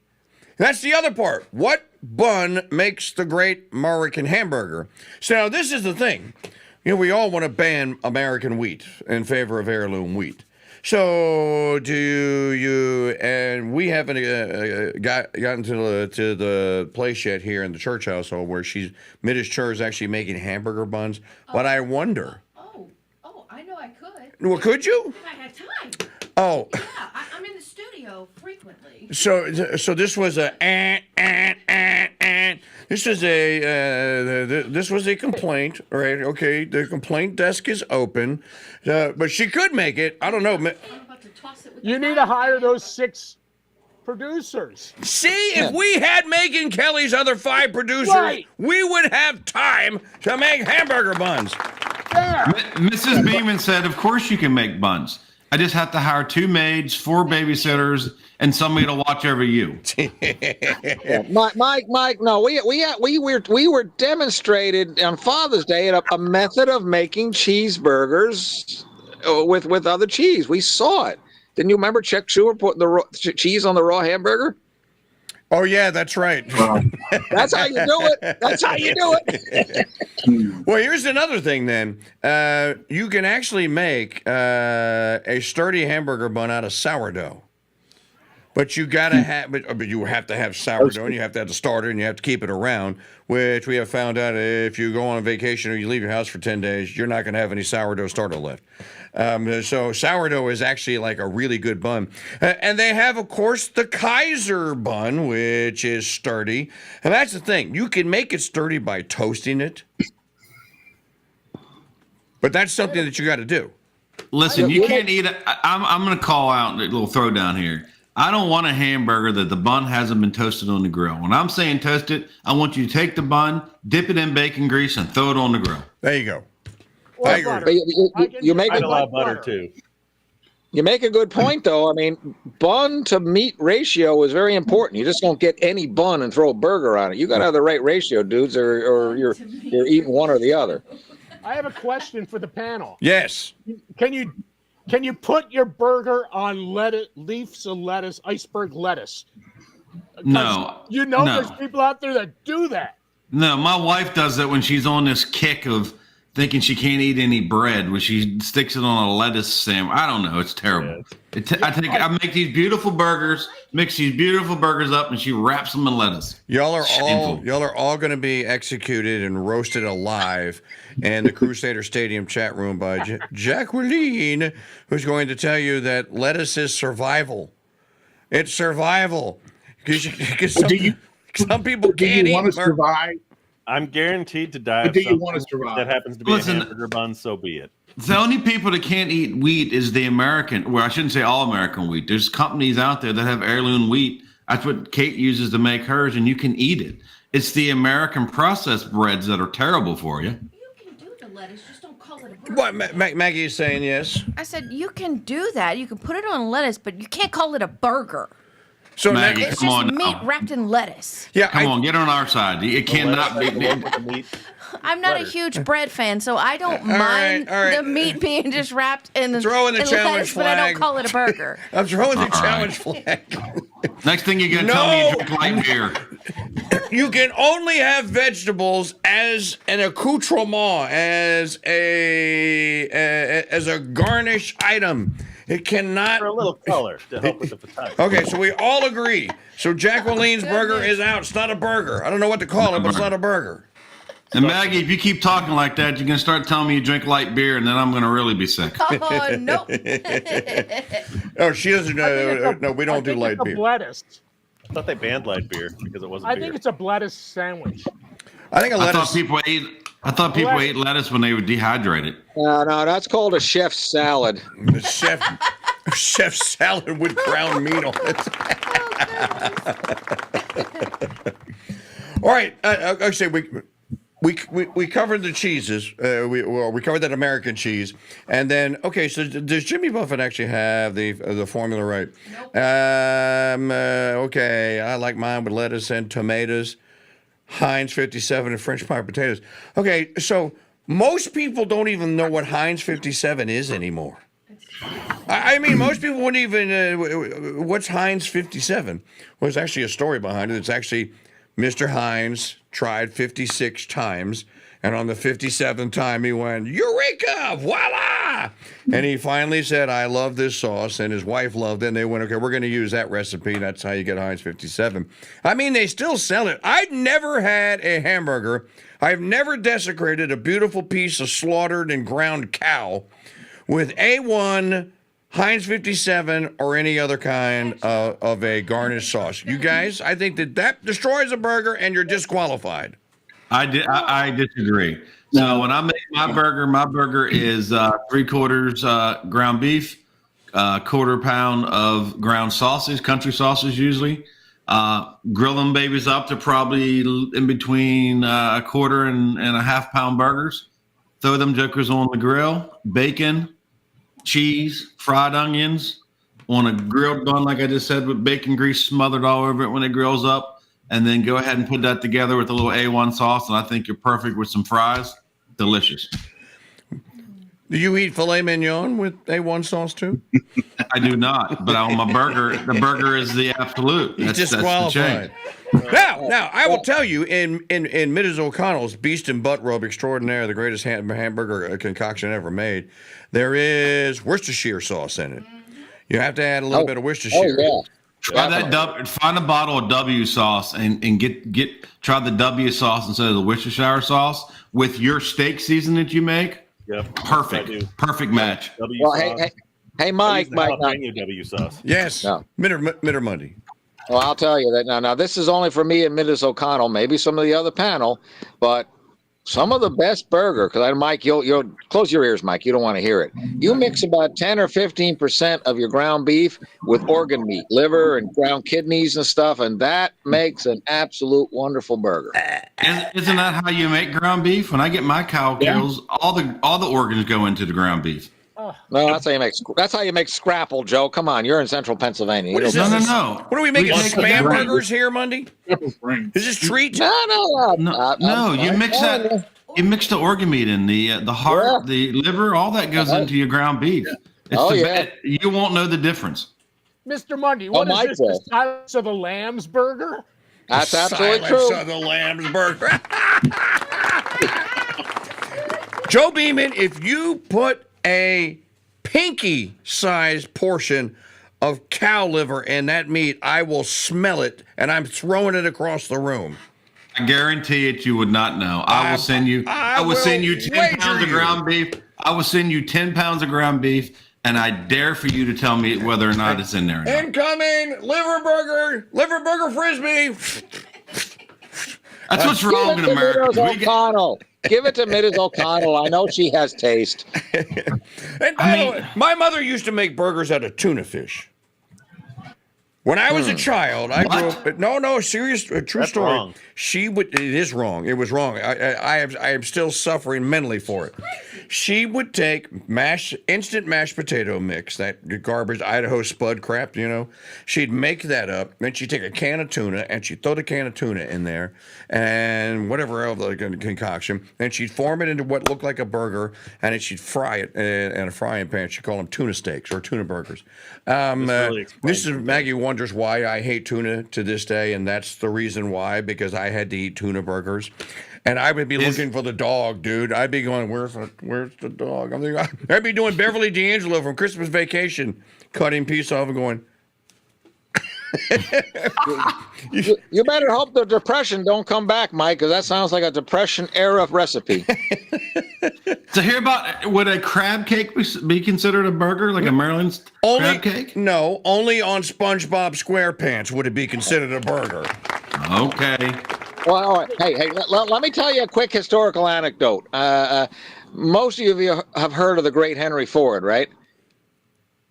That's the other part. What bun makes the great American hamburger? So now this is the thing. We all want to ban American wheat in favor of heirloom wheat. So do you? And we haven't gotten to the place yet here in the church household where Mrs. Chur is actually making hamburger buns. But I wonder. Oh, I know I could. Well, could you? If I had time. Oh. Yeah, I'm in the studio frequently. So this was this was a complaint, right? Okay, the complaint desk is open, but she could make it. I don't know. You need to hire those 6 producers. See, if we had Megyn Kelly's other 5 producers, we would have time to make hamburger buns. Mrs. Beeman said, "Of course you can make buns. I just have to hire 2 maids, 4 babysitters, and somebody to watch over you." Mike, no, we were demonstrated on Father's Day a method of making cheeseburgers with other cheese. We saw it. Didn't you remember Chuck Schumer putting the cheese on the raw hamburger? Oh yeah, that's right. That's how you do it. That's how you do it. Well, here's another thing then. You can actually make a sturdy hamburger bun out of sourdough. But you gotta have, but you have to have sourdough, and you have to have the starter, and you have to keep it around. Which we have found out if you go on a vacation or you leave your house for 10 days, you're not gonna have any sourdough starter left. So sourdough is actually like a really good bun, and they have, of course, the Kaiser bun, which is sturdy. And that's the thing; you can make it sturdy by toasting it, but that's something that you got to do. Listen, you can't eat it. I'm going to call out a little throwdown here. I don't want a hamburger that the bun hasn't been toasted on the grill. When I'm saying toast it, I want you to take the bun, dip it in bacon grease, and throw it on the grill. There you go. I agree. You make I love butter too. You make a good point, though. I mean, bun to meat ratio is very important. You just don't get any bun and throw a burger on it. You got to have the right ratio, dudes, or you're eating one or the other. I have a question for the panel. Yes. Can you put your burger on leaves of lettuce, iceberg lettuce? No. There's people out there that do that. No, my wife does that when she's on this kick of thinking she can't eat any bread, when she sticks it on a lettuce sandwich. I don't know. It's terrible. I make these beautiful burgers, mix these beautiful burgers up, and she wraps them in lettuce. Y'all are all going to be executed and roasted alive in the Crusader Stadium chat room by Jacqueline, who's going to tell you that lettuce is survival. It's survival. Because some people can't eat. Want to survive? I'm guaranteed to die. But of do you something. want to survive? That happens to be a hamburger bun, so be it. The only people that can't eat wheat is the American, well, I shouldn't say all American wheat. There's companies out there that have heirloom wheat. That's what Kate uses to make hers, and you can eat it. It's the American processed breads that are terrible for you. You can do the lettuce, just don't call it a burger. What Maggie is saying, yes. I said you can do that. You can put it on lettuce, but you can't call it a burger. So Maggie, it's come just on meat now. wrapped in lettuce. Yeah, Come on, get on our side. It cannot be. I'm not a huge bread fan, so I don't mind the meat being just wrapped in Throw in the challenge lettuce, but I flag. don't call it a burger. I'm throwing the All right. challenge flag. Next thing you're going to tell me you drink light beer. You can only have vegetables as an accoutrement, as a garnish item. It cannot. For a little color to help with the potato. Okay, so we all agree. So Jacqueline's burger is out. It's not a burger. I don't know what to call it, but it's not a burger. And Maggie, if you keep talking like that, you're going to start telling me you drink light beer, and then I'm going to really be sick. Oh, no. Oh, she doesn't. No, we don't do light beer. Lettuce. I thought they banned light beer because it wasn't I beer. think it's a lettuce sandwich. I thought people ate lettuce when they were dehydrated. No, that's called a chef's salad. Chef salad with ground meat on it. All right. I say we covered the cheeses. We covered that American cheese, and then so does Jimmy Buffett actually have the formula right? Nope. Okay, I like mine with lettuce and tomatoes, Heinz 57 and French pie potatoes. Okay, so most people don't even know what Heinz 57 is anymore. I mean, most people wouldn't even. What's Heinz 57? Well, there's actually a story behind it. It's actually Mr. Heinz tried 56 times, and on the 57th time, he went, Eureka! Voila! And he finally said, I love this sauce, and his wife loved it, and they went, okay, we're going to use that recipe. That's how you get Heinz 57. I mean, they still sell it. I've never had a hamburger. I've never desecrated a beautiful piece of slaughtered and ground cow with A1, Heinz 57, or any other kind of a garnish sauce. You guys, I think that destroys a burger and you're disqualified. I disagree. So when I make my burger is 3/4 ground beef, 1/4 pound of ground sausage, country sausage usually. Grill them babies up to probably in between 1/4 and a half pound burgers. Throw them jokers on the grill, bacon, cheese, fried onions on a grilled bun, like I just said, with bacon grease smothered all over it when it grills up, and then go ahead and put that together with a little A1 sauce, and I think you're perfect with some fries. Delicious. Do you eat filet mignon with A1 sauce too? I do not, but on my burger, the burger is the absolute. He's disqualified. Now, I will tell you, in Mrs. O'Connell's Beast and Butt Rub Extraordinaire, the greatest hamburger concoction ever made, there is Worcestershire sauce in it. You have to add a little bit of Worcestershire. Oh, Try that. Find a bottle of W sauce and try the W sauce instead of the Worcestershire sauce with your steak season that you make. Yep. Perfect match. W sauce. Hey, Mike. W sauce. Yes. No. Mitter Monday. Well, I'll tell you that now. This is only for me and Mrs. O'Connell, maybe some of the other panel, but some of the best burger. Because Mike, you'll close your ears, Mike. You don't want to hear it. You mix about 10 or 15% of your ground beef with organ meat, liver and ground kidneys and stuff, and that makes an absolute wonderful burger. Isn't that how you make ground beef? When I get my cow kills, all the organs go into the ground beef. No, that's how you make scrapple, Joe. Come on, you're in Central Pennsylvania. What is No. What are we making? Spam burgers here, Monday? Is this treat? No. You mix that. You mix the organ meat in the heart, the liver, all that goes into your ground beef. You won't know the difference. Mr. Monday, what is this? The Silence of the Lambs burger? That's absolutely true. Silence of the Lambs burger. Joe Beeman, if you put a pinky-sized portion of cow liver in that meat, I will smell it, and I'm throwing it across the room. I guarantee it. You would not know. I will send you 10 pounds of ground beef. I will send you 10 pounds of ground beef, and I dare for you to tell me whether or not it's in there. Or not. Incoming liver burger frisbee. That's what's wrong in America. Give it to Mrs. O'Connell. I know she has taste. And by the way, my mother used to make burgers out of tuna fish. When I was a child, I grew up. No, serious, true story. Wrong. She would. It is wrong. It was wrong. I am still suffering mentally for it. She would take instant mashed potato mix, that garbage Idaho Spud crap, She'd make that up. Then she'd take a can of tuna and she'd throw the can of tuna in there and whatever else, like a concoction. And she'd form it into what looked like a burger, and then she'd fry it in a frying pan. She'd call them tuna steaks or tuna burgers. This is Maggie wonders why I hate tuna to this day, and that's the reason why, because I had to eat tuna burgers. And I would be looking for the dog, dude. I'd be going, where's the dog? I'd be doing Beverly D'Angelo from Christmas Vacation, cutting piece off and going. You better hope the depression don't come back, Mike, because that sounds like a depression era recipe. To hear about, would a crab cake be considered a burger, like a Maryland crab cake? No, only on SpongeBob SquarePants would it be considered a burger. Okay. Well, all right. Hey, let me tell you a quick historical anecdote. Most of you have heard of the great Henry Ford, right?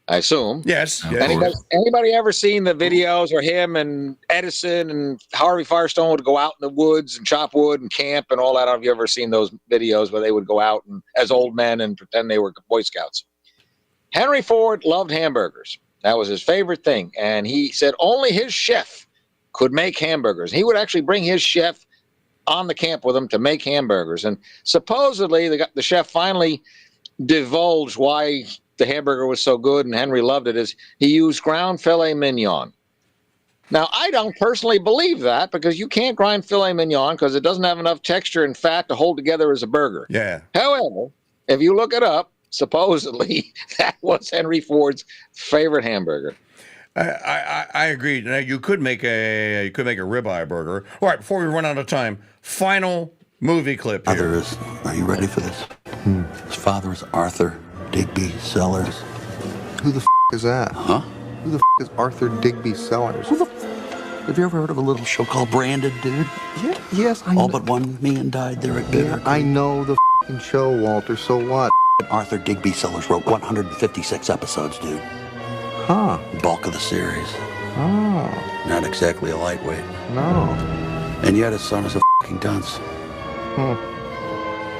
I assume. Yes. Anybody ever seen the videos where him and Edison and Harvey Firestone would go out in the woods and chop wood and camp and all that? Have you ever seen those videos where they would go out as old men and pretend they were Boy Scouts? Henry Ford loved hamburgers. That was his favorite thing. And he said only his chef could make hamburgers. He would actually bring his chef on the camp with him to make hamburgers. And supposedly the chef finally divulged why the hamburger was so good and Henry loved it, is he used ground filet mignon. Now, I don't personally believe that, because you can't grind filet mignon because it doesn't have enough texture and fat to hold together as a burger. Yeah. However, if you look it up, supposedly that was Henry Ford's favorite hamburger. I agree. Now, you could make a ribeye burger. All right, before we run out of time, final movie clip here. Are you ready for this? His father is Arthur Digby Sellers. Who the is that? Huh? Who the is Arthur Digby Sellers? Who the Have you ever heard of a little show called Branded, dude? Yeah, yes, I know. All but one man died there at Bitter. I know the show, Walter, so what? Arthur Digby Sellers wrote 156 episodes, dude. Huh. Bulk of the series. Oh. Not exactly a lightweight. No. And yet his son is a fucking dunce.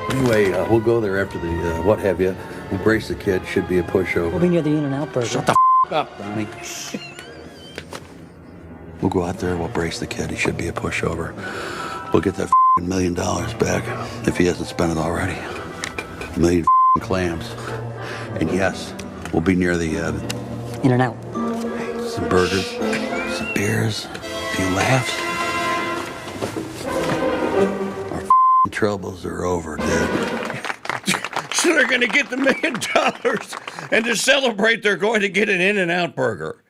Anyway, we'll go there after the what have you. We'll brace the kid. Should be a pushover. We'll be near the In-N-Out burger. Shut the up, Donnie. We'll go out there. We'll brace the kid. He should be a pushover. We'll get that $1 million back if he hasn't spent it already. $1 million clams. And yes, we'll be near the In-N-Out. Some burgers, some beers, a few laughs. Our troubles are over, dude. So they're going to get the $1 million, and to celebrate, they're going to get an In-N-Out burger.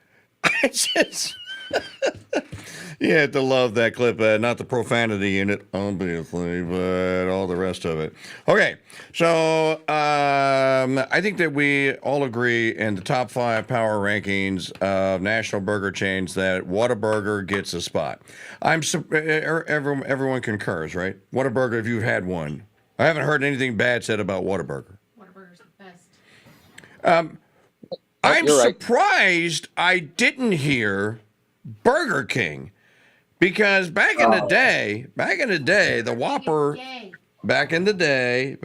You have to love that clip. Not the profanity in it, obviously, but all the rest of it. Okay, so I think that we all agree in the top 5 power rankings of national burger chains that Whataburger gets a spot. Everyone concurs, right? Whataburger, if you've had one. I haven't heard anything bad said about Whataburger. Whataburger's the best. I'm you're right. surprised I didn't hear Burger King. Because back in the day, the Whopper, back in the day,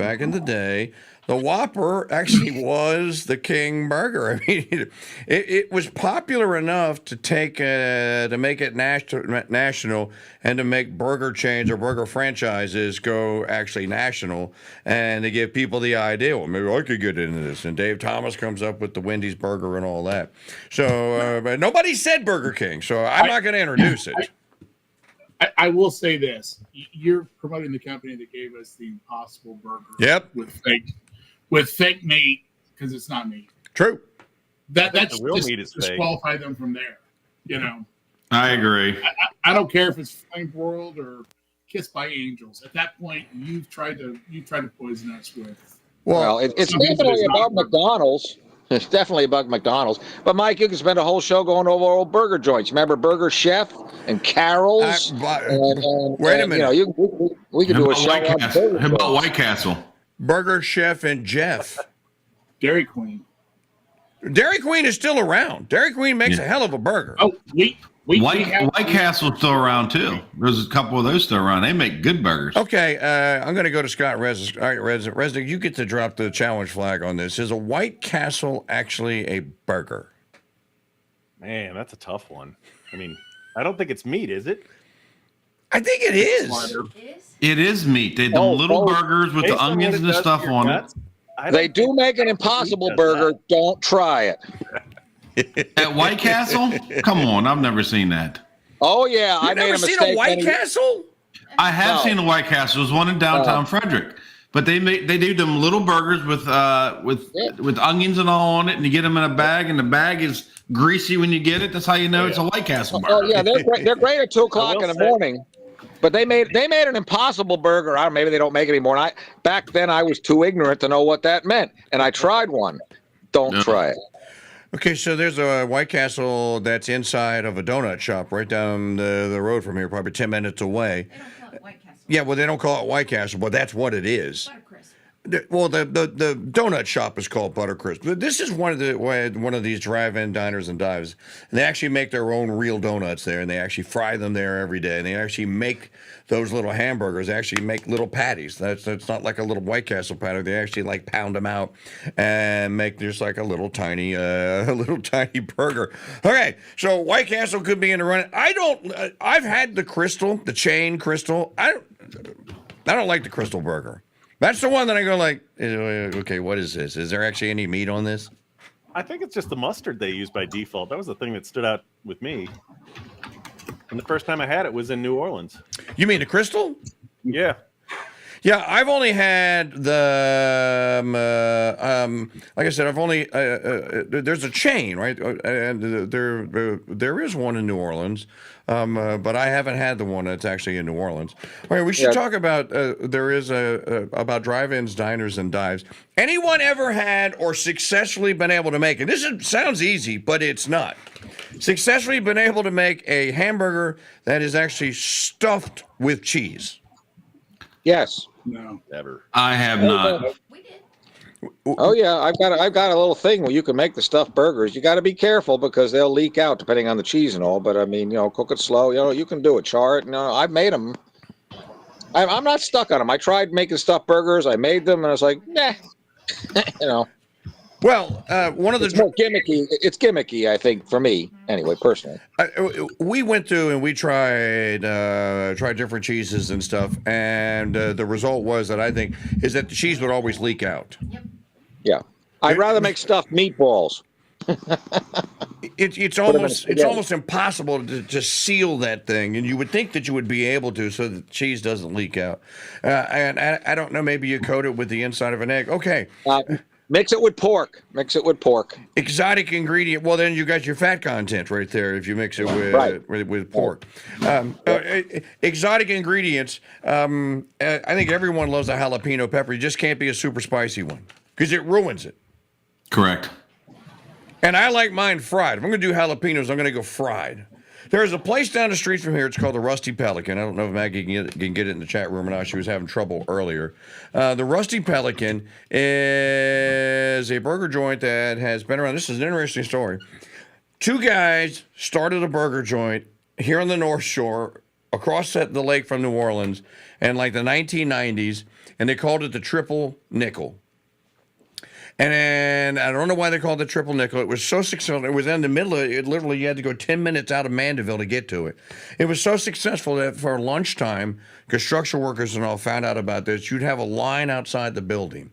the Whopper actually was the king burger. I mean, it was popular enough to make it national and to make burger chains or burger franchises go actually national and to give people the idea, well, maybe I could get into this. And Dave Thomas comes up with the Wendy's burger and all that. So, but nobody said Burger King, so I'm not going to introduce it. I will say this: you're promoting the company that gave us the Impossible Burger. Yep. With fake meat because it's not meat. True. That's the real just meat is fake. disqualify them from there. You know. I agree. I don't care if it's flame broiled or kissed by angels. At that point, you've tried to poison us with. Well, it's definitely about McDonald's. It's definitely about McDonald's. But Mike, you can spend a whole show going over old burger joints. Remember Burger Chef and Carol's? Wait a minute. You know, we could do a show on burger How about joints. White Castle? Burger Chef and Jeff. Dairy Queen. Dairy Queen is still around. Dairy Queen makes a hell of a burger. Oh, White Castle's still around too. There's a couple of those still around. They make good burgers. Okay, I'm going to go to Scott Resnick. All right, Resnick, you get to drop the challenge flag on this. Is a White Castle actually a burger? Man, that's a tough one. I mean, I don't think it's meat, is it? I think it is. It is meat. They the little burgers with the onions and the stuff on it. They do make an Impossible Burger. Don't try it. At White Castle? Come on, I've never seen that. Oh yeah, I made Never a seen mistake. a White Castle? I have seen a White Castle. There's one in downtown Frederick. But they do them little burgers with onions and all on it, and you get them in a bag, and the bag is greasy when you get it. That's how you know it's a White Castle burger. Oh yeah, they're great at 2:00 in the morning. But they made an Impossible Burger. I don't, maybe they don't make it anymore. And back then I was too ignorant to know what that meant, and I tried one. Don't try it. Okay, so there's a White Castle that's inside of a donut shop right down the road from here, probably 10 minutes away. They don't call it White Castle. Yeah, well, they don't call it White Castle, but that's what it is. Well, the donut shop is called Buttercrisp. But this is one of these drive-in diners and dives, and they actually make their own real donuts there, and they actually fry them there every day. And they actually make those little hamburgers. They actually make little patties. That's not like a little White Castle patty. They actually like pound them out and make just like a little tiny burger. Okay, so White Castle could be in the running. I've had the chain Crystal. I don't like the Crystal burger. That's the one that I go like, okay, what is this? Is there actually any meat on this? I think it's just the mustard they use by default. That was the thing that stood out with me. And the first time I had it was in New Orleans. You mean the Crystal? Yeah. Yeah, I've only had the, like I said, I've only, there's a chain, right? And there is one in New Orleans, but I haven't had the one that's actually in New Orleans. All right, we should talk about, there is about drive-ins, diners, and dives. Anyone ever had or successfully been able to make, and this sounds easy, but it's not, successfully been able to make a hamburger that is actually stuffed with cheese? Yes. No. Never. I have not. Oh yeah, I've got a little thing where you can make the stuffed burgers. You got to be careful because they'll leak out depending on the cheese and all. But I mean, cook it slow. You can do it. Char it. I've made them. I'm not stuck on them. I tried making stuffed burgers. I made them, and I was like, nah. Well, one of the it's more gimmicky. It's gimmicky, I think, for me anyway, personally. We went through and we tried different cheeses and stuff, and the result was that I think is that the cheese would always leak out. Yep. Yeah, I'd rather make stuffed meatballs. It's almost impossible to seal that thing, and you would think that you would be able to, so the cheese doesn't leak out. And I don't know, maybe you coat it with the inside of an egg. Okay. Mix it with pork. Exotic ingredient. Well, then you got your fat content right there if you mix it with pork. Exotic ingredients. I think everyone loves a jalapeno pepper. You just can't be a super spicy one because it ruins it. Correct. And I like mine fried. If I'm going to do jalapenos, I'm going to go fried. There's a place down the street from here. It's called the Rusty Pelican. I don't know if Maggie can get it in the chat room or not. She was having trouble earlier. The Rusty Pelican is a burger joint that has been around. This is an interesting story. Two guys started a burger joint here on the North Shore, across the lake from New Orleans, in like the 1990s, and they called it the Triple Nickel. And I don't know why they called it Triple Nickel. It was so successful. It was in the middle of it. Literally, you had to go 10 minutes out of Mandeville to get to it. It was so successful that for lunchtime, construction workers and all found out about this, you'd have a line outside the building.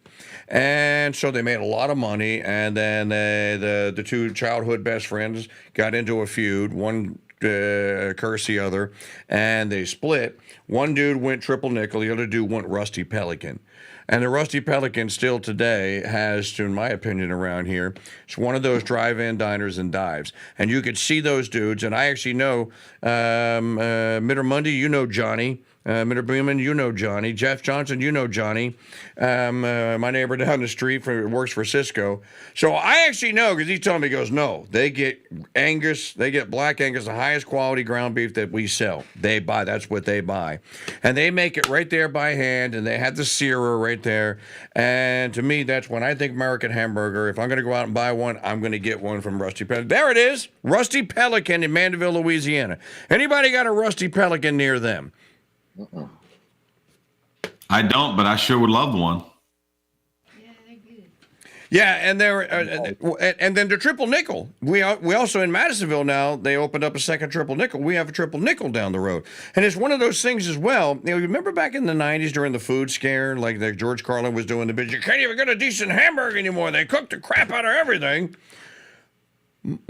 And so they made a lot of money. And then the two childhood best friends got into a feud. One cursed the other, and they split. One dude went Triple Nickel. The other dude went Rusty Pelican. And the Rusty Pelican still today has, in my opinion, around here, it's one of those drive-in diners and dives. And you could see those dudes. And I actually know Midder Mundy, you know Johnny. Midder Beeman, you know Johnny. Jeff Johnson, you know Johnny. My neighbor down the street works for Cisco. So I actually know because he told me, he goes, no, they get Angus, they get black Angus, the highest quality ground beef that we sell. They buy, that's what they buy. And they make it right there by hand, and they have the searer right there. And to me, that's when I think American Hamburger. If I'm going to go out and buy one, I'm going to get one from Rusty Pelican. There it is, Rusty Pelican in Mandeville, Louisiana. Anybody got a Rusty Pelican near them? I don't, but I sure would love one. Yeah, and and then the Triple Nickel. We also in Madisonville now, they opened up a second Triple Nickel. We have a Triple Nickel down the road, and it's one of those things as well. You know, you remember back in the '90s during the food scare, like George Carlin was doing the bit. You can't even get a decent hamburger anymore. They cook the crap out of everything.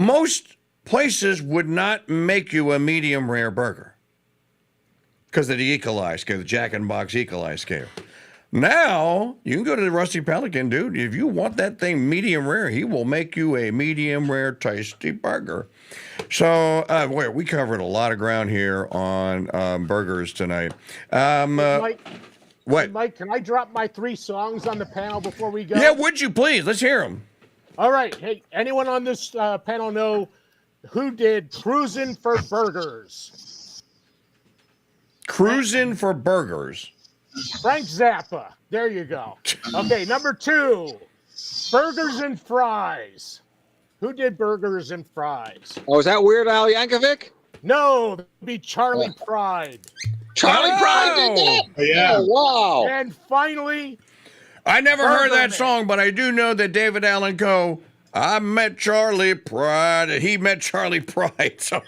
Most places would not make you a medium rare burger because of the Equalize scale, the Jack in the Box Equalize scale. Now, you can go to the Rusty Pelican, dude. If you want that thing medium rare, he will make you a medium rare tasty burger. So, we covered a lot of ground here on burgers tonight. Mike, what? Mike, can I drop my 3 songs on the panel before we go? Yeah, would you please? Let's hear them. All right. Hey, anyone on this panel know who did Cruisin' for Burgers? Cruisin' for Burgers. Frank Zappa. There you go. Okay, number 2, Burgers and Fries. Who did Burgers and Fries? Oh, is that Weird Al Yankovic? No, that'd be Charlie Pride. Charlie Pride did that? Yeah. Oh, wow. And finally, I never heard that Man. song, but I do know that David Allen Coe, I met Charlie Pride. He met Charlie Pride. So.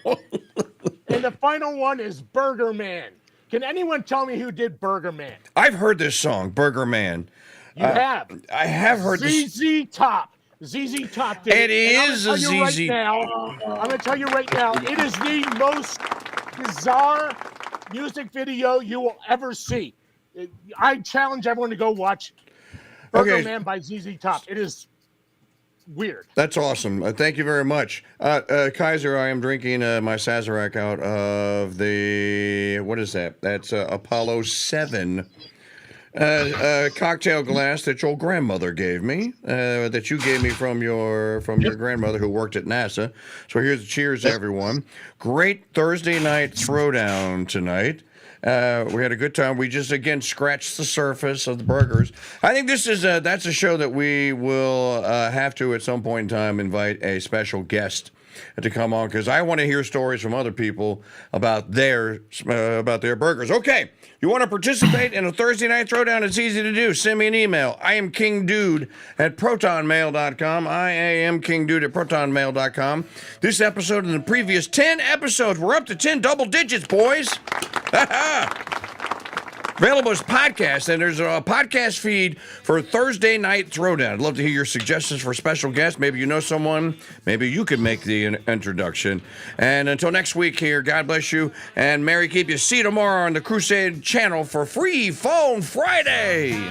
And the final one is Burger Man. Can anyone tell me who did Burger Man? I've heard this song, Burger Man. You have. I have heard this. ZZ Top. ZZ Top did It is a ZZ. I'm going to tell you right now, it is the most bizarre music video you will ever see. I challenge everyone to go watch Burger Man by ZZ Top. It is weird. That's awesome. Thank you very much. Kaiser, I am drinking my Sazerac out of the, what is that? That's Apollo 7 cocktail glass that your grandmother gave me, that you gave me from your grandmother who worked at NASA. So here's cheers, everyone. Great Thursday night throwdown tonight. We had a good time. We just, again, scratched the surface of the burgers. I think this is that's a show that we will have to, at some point in time, invite a special guest to come on, because I want to hear stories from other people about their burgers. Okay, you want to participate in a Thursday night throwdown? It's easy to do. Send me an email. I am KingDude@protonmail.com. I am KingDude@protonmail.com. This episode and the previous 10 episodes, we're up to 10 double digits, boys. Available as podcast, and there's a podcast feed for Thursday Night Throwdown. I'd love to hear your suggestions for special guests. Maybe you know someone. Maybe you could make the introduction. And until next week here, God bless you, and Merry keep you. See you tomorrow on the Crusade channel for Free Phone Friday.